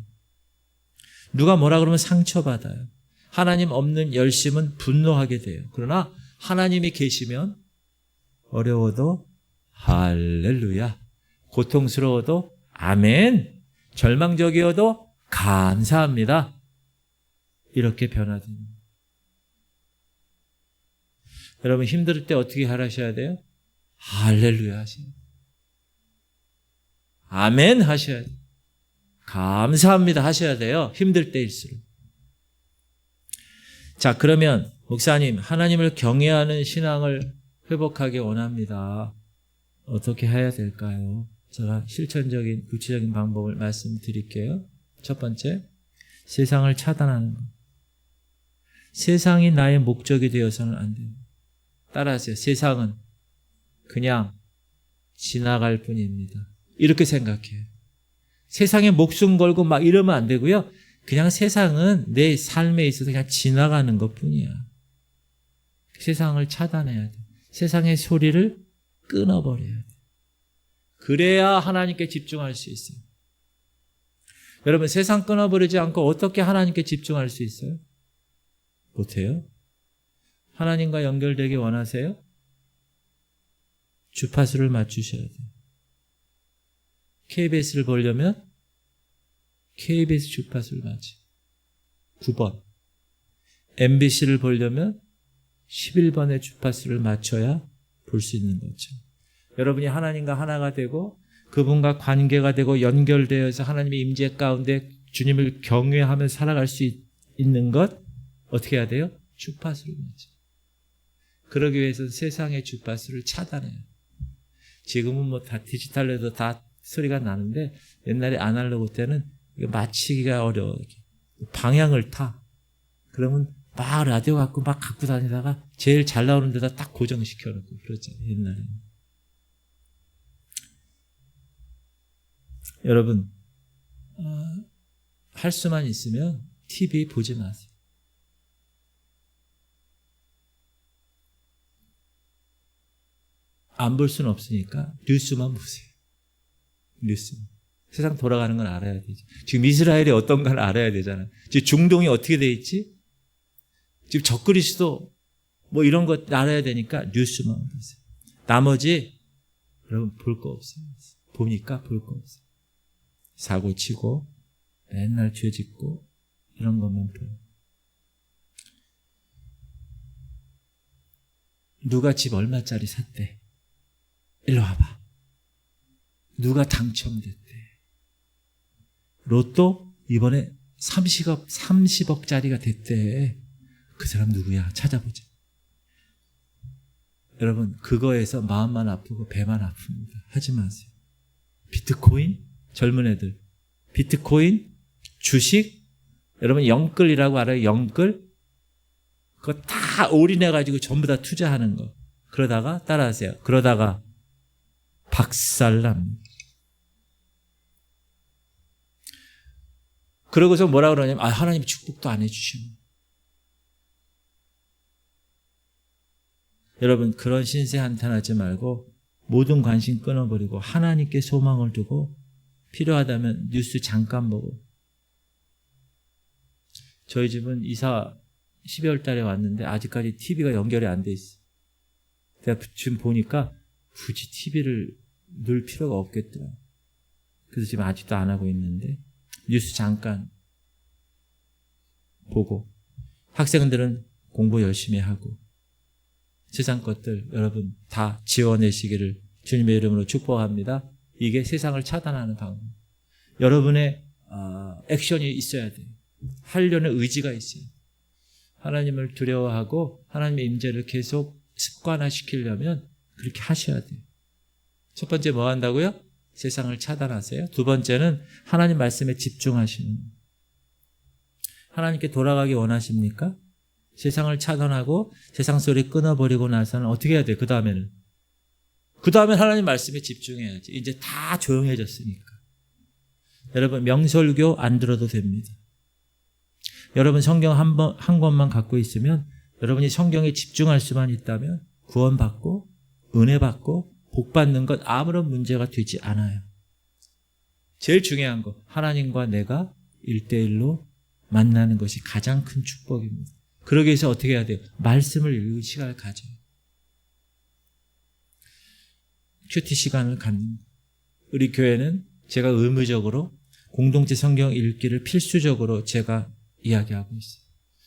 누가 뭐라 그러면 상처받아요. 하나님 없는 열심은 분노하게 돼요. 그러나 하나님이 계시면 어려워도 할렐루야, 고통스러워도 아멘, 절망적이어도 감사합니다, 이렇게 변화됩니다. 여러분, 힘들 때 어떻게 하셔야 돼요? 할렐루야 하셔야 돼요. 아멘 하셔야 돼요. 감사합니다 하셔야 돼요. 힘들 때일수록. 자, 그러면 목사님, 하나님을 경외하는 신앙을 회복하기 원합니다. 어떻게 해야 될까요? 제가 실천적인 구체적인 방법을 말씀드릴게요. 첫 번째, 세상을 차단하는 것. 세상이 나의 목적이 되어서는 안 돼요. 따라하세요. 세상은 그냥 지나갈 뿐입니다. 이렇게 생각해요. 세상에 목숨 걸고 막 이러면 안 되고요. 그냥 세상은 내 삶에 있어서 그냥 지나가는 것뿐이야. 세상을 차단해야 돼. 세상의 소리를 끊어버려야 돼. 그래야 하나님께 집중할 수 있어요. 여러분, 세상 끊어버리지 않고 어떻게 하나님께 집중할 수 있어요? 못해요? 하나님과 연결되기 원하세요? 주파수를 맞추셔야 돼요. KBS를 보려면 KBS 주파수를 맞춰. 9번. MBC를 보려면 11번의 주파수를 맞춰야 볼 수 있는 거죠. 여러분이 하나님과 하나가 되고 그분과 관계가 되고 연결되어서 하나님의 임재 가운데 주님을 경외하며 살아갈 수 있는 것, 어떻게 해야 돼요? 주파수를 맞춰. 그러기 위해서는 세상의 주파수를 차단해요. 지금은 뭐 다 디지털로도 다 소리가 나는데 옛날에 아날로그 때는 맞히기가 어려워. 방향을 타. 그러면 막 라디오 갖고 막 갖고 다니다가 제일 잘 나오는 데다 딱 고정시켜놓고 그랬잖아요, 옛날에는. 여러분, 할 수만 있으면 TV 보지 마세요. 안 볼 수는 없으니까 뉴스만 보세요. 뉴스. 세상 돌아가는 건 알아야 되지. 지금 이스라엘이 어떤가를 알아야 되잖아요. 지금 중동이 어떻게 돼 있지? 지금 적그리스도 뭐 이런 것 알아야 되니까 뉴스만 보세요. 나머지 여러분 볼 거 없어요. 보니까 볼 거 없어요. 사고 치고 맨날 죄 짓고 이런 것만 보여요. 누가 집 얼마짜리 샀대? 일로 와봐. 누가 당첨됐대? 로또 이번에 30억짜리가 됐대. 그 사람 누구야? 찾아보자. 여러분, 그거에서 마음만 아프고 배만 아픕니다. 하지 마세요. 비트코인? 젊은 애들. 비트코인? 주식? 여러분, 영끌이라고 알아요? 영끌? 그거 다 올인해가지고 전부 다 투자하는 거. 그러다가, 따라하세요. 그러다가 박살납니다. 그러고서 뭐라 그러냐면, 하나님 축복도 안 해주시면. 여러분, 그런 신세 한탄하지 말고 모든 관심 끊어버리고 하나님께 소망을 두고 필요하다면 뉴스 잠깐 보고. 저희 집은 이사 12월 달에 왔는데 아직까지 TV가 연결이 안 돼 있어요. 제가 지금 보니까 굳이 TV를 넣을 필요가 없겠더라. 그래서 지금 아직도 안 하고 있는데 뉴스 잠깐 보고, 학생들은 공부 열심히 하고, 세상 것들 여러분 다 지워내시기를 주님의 이름으로 축복합니다. 이게 세상을 차단하는 방법. 여러분의 액션이 있어야 돼요. 하려는 의지가 있어요. 하나님을 두려워하고 하나님의 임재를 계속 습관화시키려면 그렇게 하셔야 돼요. 첫 번째 뭐 한다고요? 세상을 차단하세요. 두 번째는 하나님 말씀에 집중하시는. 하나님께 돌아가기 원하십니까? 세상을 차단하고 세상 소리 끊어버리고 나서는 어떻게 해야 돼요? 그 다음에는 하나님 말씀에 집중해야지. 이제 다 조용해졌으니까. 여러분, 명설교 안 들어도 됩니다. 여러분, 성경 한 권만 갖고 있으면, 여러분이 성경에 집중할 수만 있다면 구원받고 은혜받고 복받는 것 아무런 문제가 되지 않아요. 제일 중요한 거, 하나님과 내가 1대1로 만나는 것이 가장 큰 축복입니다. 그러기 위해서 어떻게 해야 돼요? 말씀을 읽는 시간을 가져요. 큐티 시간을 갖는. 우리 교회는 제가 의무적으로 공동체 성경 읽기를 필수적으로 제가 이야기하고 있어요.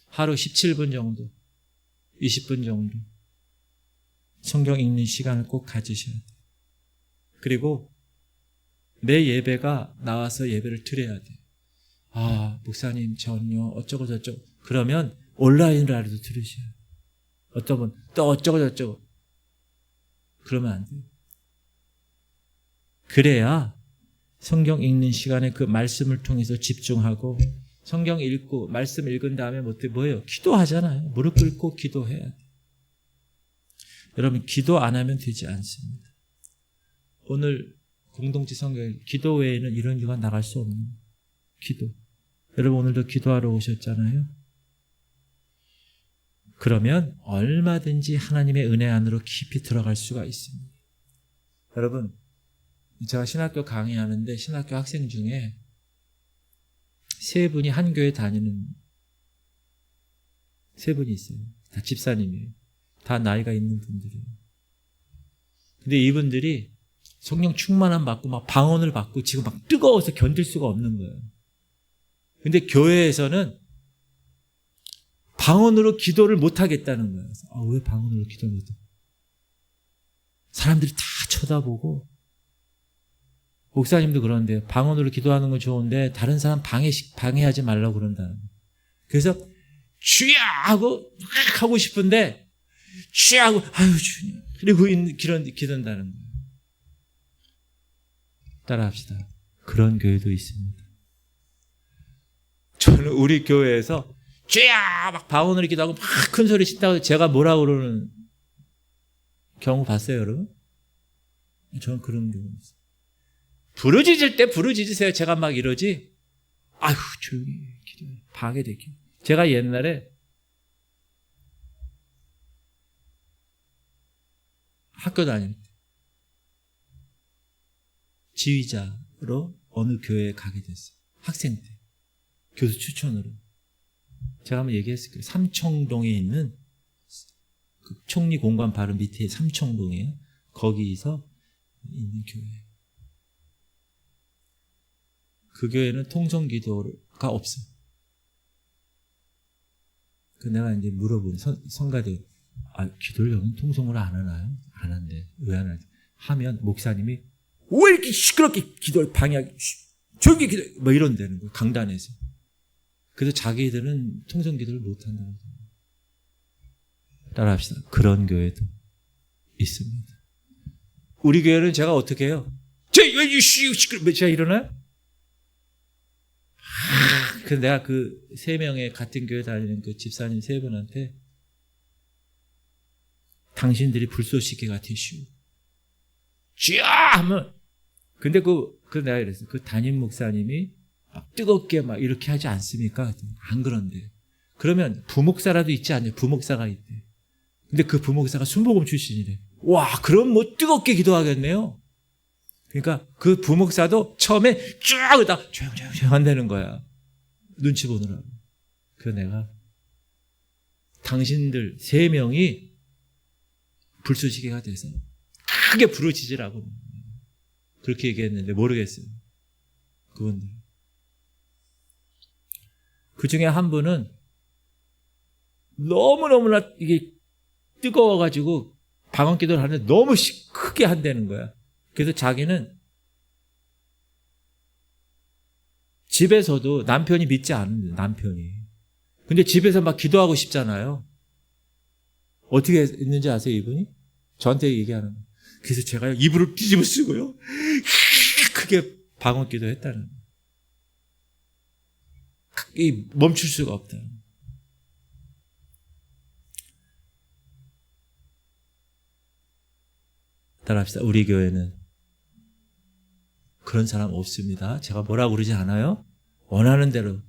하루 17분 정도, 20분 정도 성경 읽는 시간을 꼭 가지셔야 돼요. 그리고 내 예배가 나와서 예배를 드려야 돼요. 아, 목사님 전요 어쩌고 저쩌고. 그러면 온라인으로라도 들으셔야 돼요. 어떤 분 또 어쩌고 저쩌고. 그러면 안 돼요. 그래야 성경 읽는 시간에 그 말씀을 통해서 집중하고, 성경 읽고 말씀 읽은 다음에 뭐예요? 기도하잖아요. 무릎 꿇고 기도해야 돼요. 여러분, 기도 안 하면 되지 않습니다. 오늘 공동체 성경 기도 외에는 이런 교가 나갈 수 없는 기도. 여러분, 오늘도 기도하러 오셨잖아요. 그러면 얼마든지 하나님의 은혜 안으로 깊이 들어갈 수가 있습니다. 여러분, 제가 신학교 강의하는데 신학교 학생 중에 3분이 한 교회 다니는 3분이 있어요. 다 집사님이에요. 다 나이가 있는 분들이에요. 근데 이분들이 성령 충만함 받고 막 방언을 받고 지금 막 뜨거워서 견딜 수가 없는 거예요. 근데 교회에서는 방언으로 기도를 못 하겠다는 거예요. 왜 방언으로 기도를 못 해? 사람들이 다 쳐다보고, 목사님도 그런데 방언으로 기도하는 건 좋은데 다른 사람 방해하지 말라고 그런다는 거예요. 그래서 주야 하고 하고 싶은데 주야 하고 아유 주님 그리고 기도한다는 거예요. 따라합시다. 그런 교회도 있습니다. 저는 우리 교회에서 주야 막 방언으로 기도하고 막 큰 소리 친다고 제가 뭐라고 그러는 경우 봤어요, 여러분? 저는 그런 경우 있어요. 부르짖을 때 부르짖으세요. 제가 막 이러지. 아휴 조용히 기도해. 방해되기. 제가 옛날에 학교 다닐 때 지휘자로 어느 교회에 가게 됐어요. 학생 때. 교수 추천으로. 제가 한번 얘기했을 거예요. 삼청동에 있는 그 총리 공관 바로 밑에 삼청동이에요. 거기서 있는 교회. 그 교회는 통성기도가 없어. 그 내가 이제 물어본 성가대, 기도를 여기 통성으로 안 하나요? 안 한대. 왜 안 하지? 하면 목사님이 왜 이렇게 시끄럽게 기도를 방해하게, 조용히 기도, 뭐 이런다는 거예요. 강단에서. 그래서 자기들은 통성기도를 못 한다는 거예요. 따라합시다. 그런 교회도 있습니다. 우리 교회는 제가 어떻게 해요? 제가 일어나요? 그래서 내가 그 3명의 같은 교회 다니는 그 집사님 3분한테 당신들이 불쏘시개가 되시오. 쥐야! 하면 근데 내가 이랬어요. 그 담임 목사님이 막 뜨겁게 막 이렇게 하지 않습니까? 안 그런데. 그러면 부목사라도 있지 않냐? 부목사가 있대. 근데 그 부목사가 순복음 출신이래. 와, 그럼 뭐 뜨겁게 기도하겠네요. 그러니까 그 부목사도 처음에 쫙 그러다 조용조용 한다는 거야. 눈치 보느라고. 그래서 내가 당신들 3명이 불쏘시개가 돼서 크게 부르짖으라고 그렇게 얘기했는데 모르겠어요. 그분들. 그 중에 한 분은 너무너무나 이게 뜨거워가지고 방언 기도를 하는데 너무 크게 한다는 거야. 그래서 자기는 집에서도 남편이 믿지 않는데, 남편이. 근데 집에서 막 기도하고 싶잖아요. 어떻게 했는지 아세요, 이분이? 저한테 얘기하는 거예요. 그래서 제가 이불을 뒤집어 쓰고요. 크게 방언기도 했다는 거예요. 멈출 수가 없다. 따라합시다. 우리 교회는 그런 사람 없습니다. 제가 뭐라고 그러지 않아요. 원하는 대로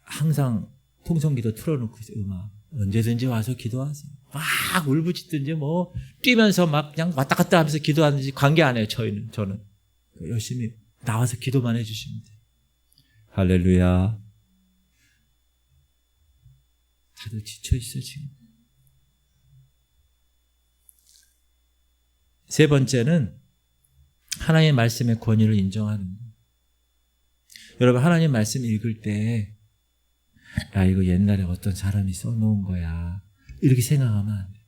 항상 통성기도 틀어놓고 있어요. 음악 언제든지 와서 기도하세요. 막 울부짖든지 뭐 뛰면서 막 그냥 왔다 갔다 하면서 기도하든지 관계 안 해요. 저는 열심히 나와서 기도만 해주시면 돼요. 할렐루야. 다들 지쳐있어 지금. 세 번째는 하나님의 말씀의 권위를 인정하는 거예요. 여러분 하나님 말씀 읽을 때 야 이거 옛날에 어떤 사람이 써놓은 거야 이렇게 생각하면 안 돼요.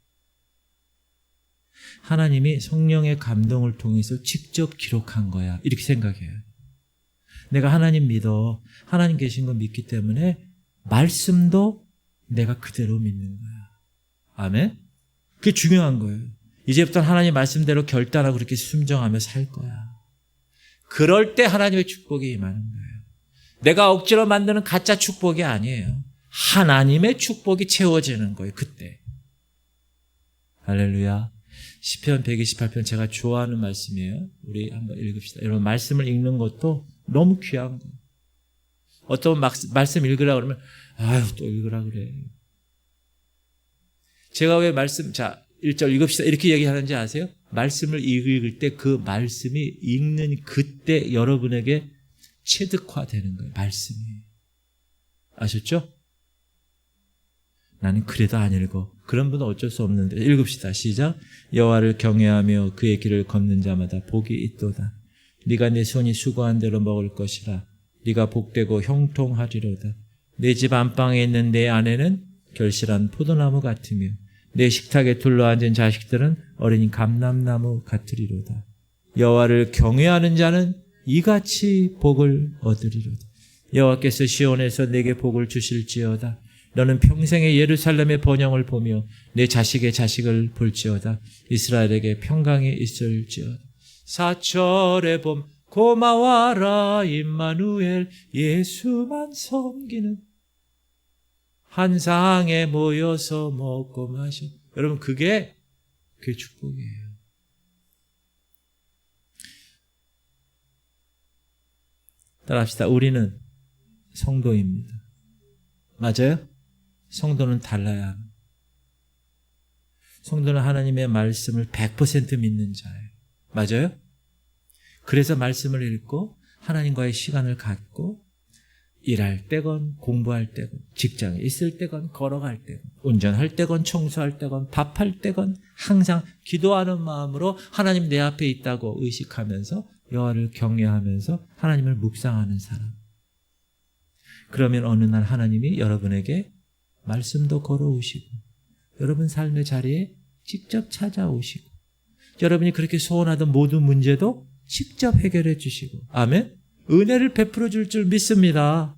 하나님이 성령의 감동을 통해서 직접 기록한 거야 이렇게 생각해요. 내가 하나님 믿어. 하나님 계신 거 믿기 때문에 말씀도 내가 그대로 믿는 거야. 아멘? 그게 중요한 거예요. 이제부터 하나님 말씀대로 결단하고 그렇게 순종하며 살 거야. 그럴 때 하나님의 축복이 임하는 거예요. 내가 억지로 만드는 가짜 축복이 아니에요. 하나님의 축복이 채워지는 거예요. 그때. 할렐루야. 시편 128편 제가 좋아하는 말씀이에요. 우리 한번 읽읍시다. 여러분 말씀을 읽는 것도 너무 귀한 거예요. 어떤 말씀 읽으라 그러면 아유 또 읽으라 그래. 제가 왜 말씀 1절 읽읍시다 이렇게 얘기하는지 아세요? 말씀을 읽을 때 그 말씀이 읽는 그때 여러분에게 체득화되는 거예요. 말씀이. 아셨죠? 나는 그래도 안 읽어. 그런 분은 어쩔 수 없는데 읽읍시다. 시작. 여호와를 경외하며 그의 길을 걷는 자마다 복이 있도다. 네가 내 손이 수고한 대로 먹을 것이라. 네가 복되고 형통하리로다. 내 집 안방에 있는 내 아내는 결실한 포도나무 같으며 내 식탁에 둘러앉은 자식들은 어린 감람나무 같으리로다. 여호와를 경외하는 자는 이같이 복을 얻으리로다. 여호와께서 시온에서 내게 복을 주실지어다. 너는 평생의 예루살렘의 번영을 보며 내 자식의 자식을 볼지어다. 이스라엘에게 평강이 있을지어다. 사철의 봄 고마워라 임마누엘 예수만 섬기는 한 상에 모여서 먹고 마셔. 여러분 그게 축복이에요. 따라합시다. 우리는 성도입니다. 맞아요? 성도는 달라야 합니다. 성도는 하나님의 말씀을 100% 믿는 자예요. 맞아요? 그래서 말씀을 읽고 하나님과의 시간을 갖고 일할 때건 공부할 때건 직장에 있을 때건 걸어갈 때건 운전할 때건 청소할 때건 밥할 때건 항상 기도하는 마음으로 하나님 내 앞에 있다고 의식하면서 여호와를 경외하면서 하나님을 묵상하는 사람. 그러면 어느 날 하나님이 여러분에게 말씀도 걸어오시고 여러분 삶의 자리에 직접 찾아오시고 여러분이 그렇게 소원하던 모든 문제도 직접 해결해 주시고 아멘? 은혜를 베풀어 줄 줄 믿습니다.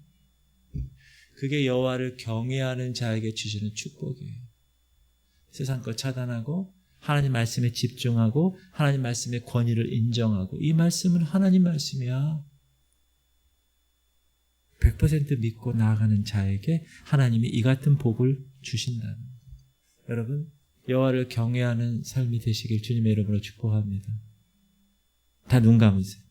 그게 여호와를 경외하는 자에게 주시는 축복이에요. 세상 것 차단하고 하나님 말씀에 집중하고 하나님 말씀의 권위를 인정하고 이 말씀은 하나님 말씀이야. 100% 믿고 나아가는 자에게 하나님이 이 같은 복을 주신다는 거예요. 여러분 여호와를 경외하는 삶이 되시길 주님의 이름으로 축복합니다. 다 눈 감으세요.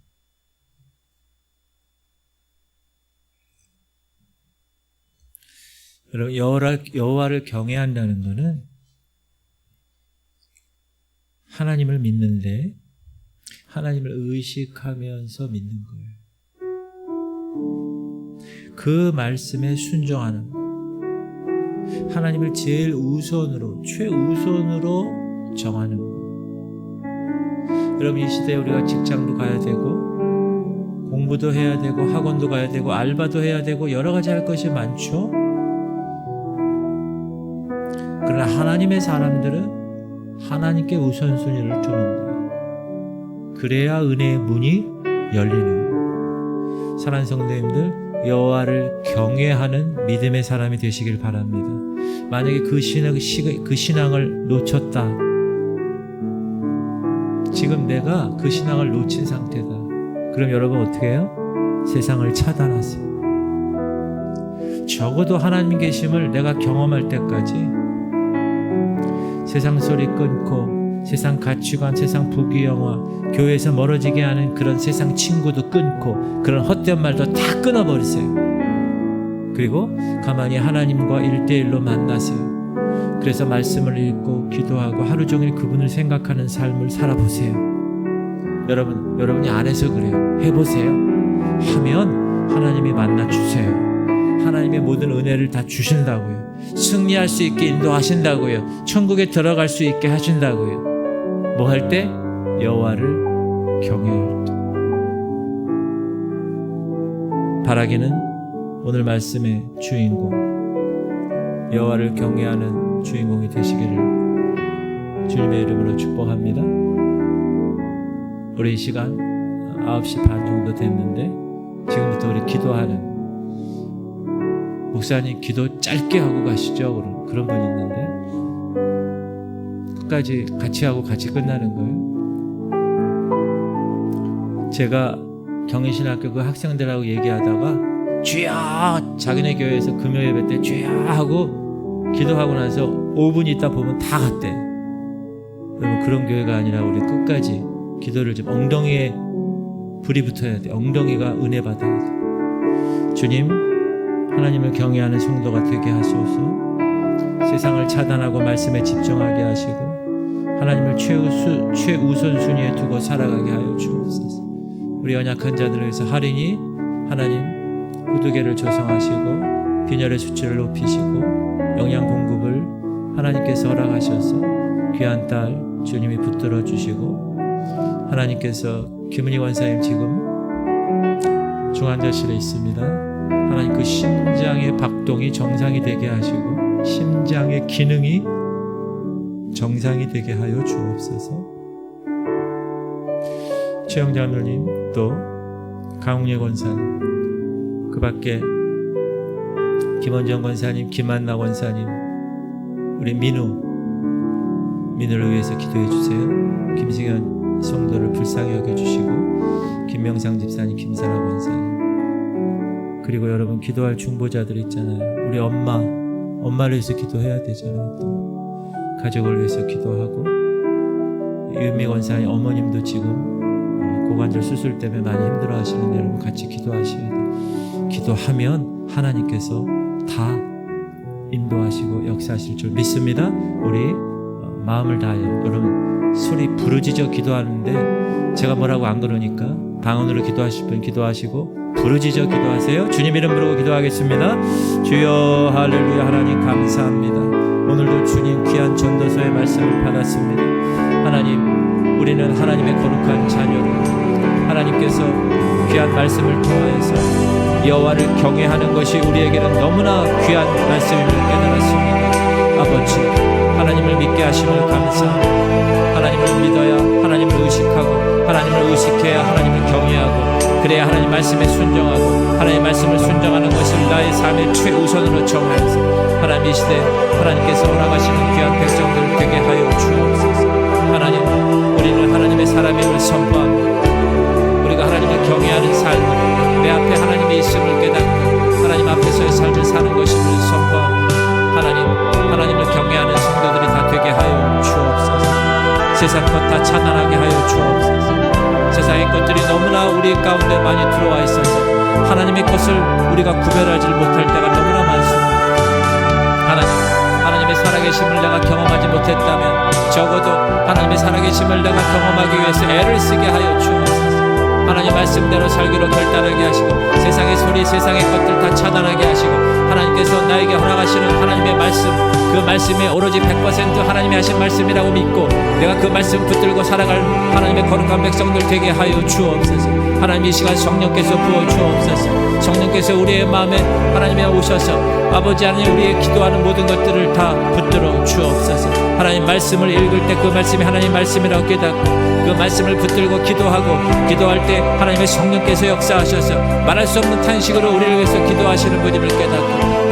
여러분 여호와를 경외한다는 것은 하나님을 믿는데 하나님을 의식하면서 믿는 거예요. 그 말씀에 순종하는 거예요. 하나님을 제일 우선으로 최우선으로 정하는 거예요. 여러분 이 시대에 우리가 직장도 가야 되고 공부도 해야 되고 학원도 가야 되고 알바도 해야 되고 여러 가지 할 것이 많죠. 그러나 하나님의 사람들은 하나님께 우선순위를 두는 거예요. 그래야 은혜의 문이 열리는 거예요. 사랑하는 성도님들 여호와를 경외하는 믿음의 사람이 되시길 바랍니다. 만약에 그 신앙을 놓쳤다. 지금 내가 그 신앙을 놓친 상태다. 그럼 여러분 어떻게 해요? 세상을 차단하세요. 적어도 하나님 계심을 내가 경험할 때까지 세상 소리 끊고, 세상 가치관, 세상 부귀영화, 교회에서 멀어지게 하는 그런 세상 친구도 끊고, 그런 헛된 말도 다 끊어버리세요. 그리고 가만히 하나님과 1대1로 만나세요. 그래서 말씀을 읽고 기도하고 하루 종일 그분을 생각하는 삶을 살아보세요. 여러분이 안 해서 그래요. 해보세요. 하면 하나님이 만나주세요. 하나님의 모든 은혜를 다 주신다고요. 승리할 수 있게 인도하신다고요. 천국에 들어갈 수 있게 하신다고요. 뭐 할 때? 여호와를 경외할 때. 바라기는 오늘 말씀의 주인공, 여호와를 경외하는 주인공이 되시기를 주님의 이름으로 축복합니다. 우리 이 시간 9시 반 정도 됐는데 지금부터 우리 기도하는, 목사님 기도 짧게 하고 가시죠, 그런 분 있는데 끝까지 같이 하고 같이 끝나는 거예요. 제가 경인신학교 그 학생들하고 얘기하다가 주여, 자기네 교회에서 금요 예배 때 주여 하고 기도하고 나서 5분 있다 보면 다 갔대. 여러분, 그런 교회가 아니라 우리 끝까지 기도를 좀, 엉덩이에 불이 붙어야 돼. 엉덩이가 은혜 받아야 돼. 주님, 하나님을 경외하는 성도가 되게 하소서. 세상을 차단하고 말씀에 집중하게 하시고 하나님을 최우선순위에 두고 살아가게 하여 주옵소서. 우리 연약한 자들을 위해서 할인이 하나님 구두개를 조성하시고 빈혈의 수치를 높이시고 영양 공급을 하나님께서 허락하셔서 귀한 딸 주님이 붙들어 주시고, 하나님께서 김은희 원사님 지금 중환자실에 있습니다. 하나님 그 심장의 박동이 정상이 되게 하시고 심장의 기능이 정상이 되게 하여 주옵소서. 최영자매님, 또 강웅예 권사님, 그 밖에 김원정 권사님, 김한나 권사님, 우리 민우를 위해서 기도해 주세요. 김승현 성도를 불쌍히 여겨주시고 김명상 집사님, 김사라 권사님, 그리고 여러분 기도할 중보자들 있잖아요. 우리 엄마를 위해서 기도해야 되잖아요. 또 가족을 위해서 기도하고, 유미 권사님 어머님도 지금 고관절 수술 때문에 많이 힘들어하시는데 여러분 같이 기도하셔야 돼요. 기도하면 하나님께서 다 인도하시고 역사하실 줄 믿습니다. 우리 마음을 다하여, 여러분 소리 부르짖어 기도하는데 제가 뭐라고 안 그러니까 방언으로 기도하실 분 기도하시고 부르짖어 기도하세요. 주님 이름 부르고 기도하겠습니다. 주여, 할렐루야. 하나님 감사합니다. 오늘도 주님 귀한 전도서의 말씀을 받았습니다. 하나님, 우리는 하나님의 거룩한 자녀로 하나님께서 귀한 말씀을 통하여서 여호와를 경외하는 것이 우리에게는 너무나 귀한 말씀임을 깨달았습니다. 아버지, 하나님을 믿게 하심을 감사합니다. 하나님을 믿어야 하나님을 의식하고 하나님을 의식해야 하나님을 경외하고, 그래야 하나님 말씀에 순종하고 하나님 말씀을 순종하는 것을 나의 삶의 최우선으로 정하여서 하나님 이 시대 하나님께서 허락하시는 귀한 백성들 되게 하여 주옵소서. 하나님, 우리는 하나님의 사람임을 선포합니다. 우리가 하나님을 경외하는 삶을, 내 앞에 하나님이 있음을 깨닫고 하나님 앞에서의 삶을 사는 것임을 선포합니다. 하나님을 경외하는 성도들이 다 되게 하여 주옵소서. 세상 것 다 차단하게 하여 주옵소서. 세상의 것들이 너무나 우리 가운데 많이 들어와 있어서 하나님의 것을 우리가 구별하지 못할 때가 너무나 많습니다. 하나님의 살아계심을 내가 경험하지 못했다면 적어도 하나님의 살아계심을 내가 경험하기 위해서 애를 쓰게 하여 주옵소서. 하나님 말씀대로 살기로 결단하게 하시고 세상의 소리, 세상의 것들 다 차단하게 하시고 하나님께서 나에게 허락하시는 하나님의 말씀, 그 말씀이 오로지 100% 하나님이 하신 말씀이라고 믿고 내가 그 말씀 붙들고 살아갈 하나님의 거룩한 백성들 되게 하여 주옵소서. 하나님 이 시간 성령께서 부어 주옵소서. 성령께서 우리의 마음에 하나님이 오셔서 아버지 하나님 우리의 기도하는 모든 것들을 다 붙들어 주옵소서. 하나님 말씀을 읽을 때 그 말씀이 하나님 말씀이라고 깨닫고 그 말씀을 붙들고 기도할 때 하나님의 성령께서 역사하셔서 말할 수 없는 탄식으로 우리를 위해서 기도하시는 분임을 깨닫고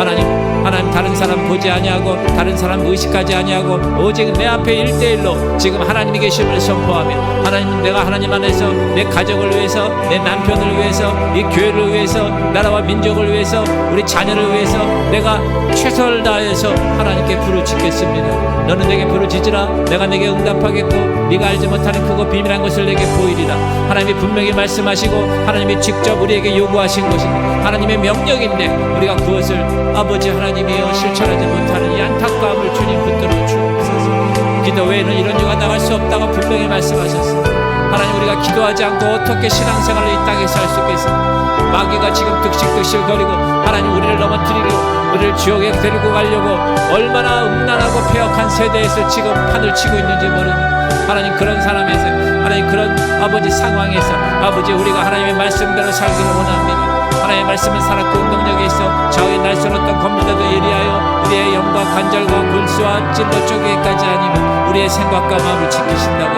하나님 다른 사람 보지 아니하고 다른 사람 의식하지 아니하고 오직 내 앞에 1대1로 지금 하나님이 계심을 선포하며 하나님 내가 하나님 안에서 내 가족을 위해서 내 남편을 위해서 이 교회를 위해서 나라와 민족을 위해서 우리 자녀를 위해서 내가 최선을 다해서 하나님께 부르짖겠습니다. 너는 내게 부르짖으라 내가 내게 응답하겠고 네가 알지 못하는 크고 비밀한 것을 내게 보이리라. 하나님이 분명히 말씀하시고 하나님이 직접 우리에게 요구하신 것입니다. 하나님의 명령인데 우리가 그것을 아버지 하나님이여 실천하지 못하는 이 안타까움을 주님 붙들어 주옵소서. 기도 외에는 이런 유가 나갈 수 없다고 분명히 말씀하셨습니다. 하나님 우리가 기도하지 않고 어떻게 신앙생활을 이 땅에서 할 수 있겠습니까? 마귀가 지금 득실거리고 하나님 우리를 넘어뜨리고 우리를 지옥에 데리고 가려고 얼마나 음란하고 폐역한 세대에서 지금 판을 치고 있는지 모릅니다. 하나님 그런 사람에서 하나님 그런 아버지 상황에서 아버지 우리가 하나님의 말씀대로 살기를 원합니다. 하나님의 말씀은 살았고 능력에 있어 좌우에 날선 검도도 예리하여 우리의 영과 관절과 골수와 찔러 쪼개기까지 아니면 우리의 생각과 마음을 지키신다고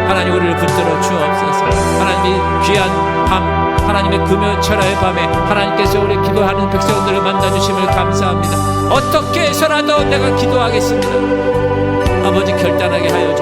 하나님 우리를 붙들어 주옵소서. 하나님이 귀한 밤 하나님의 금요철야의 밤에 하나님께서 우리 기도하는 백성들을 만나주심을 감사합니다. 어떻게 해서라도 내가 기도하겠습니다. 아버지 결단하게 하여 주옵소서.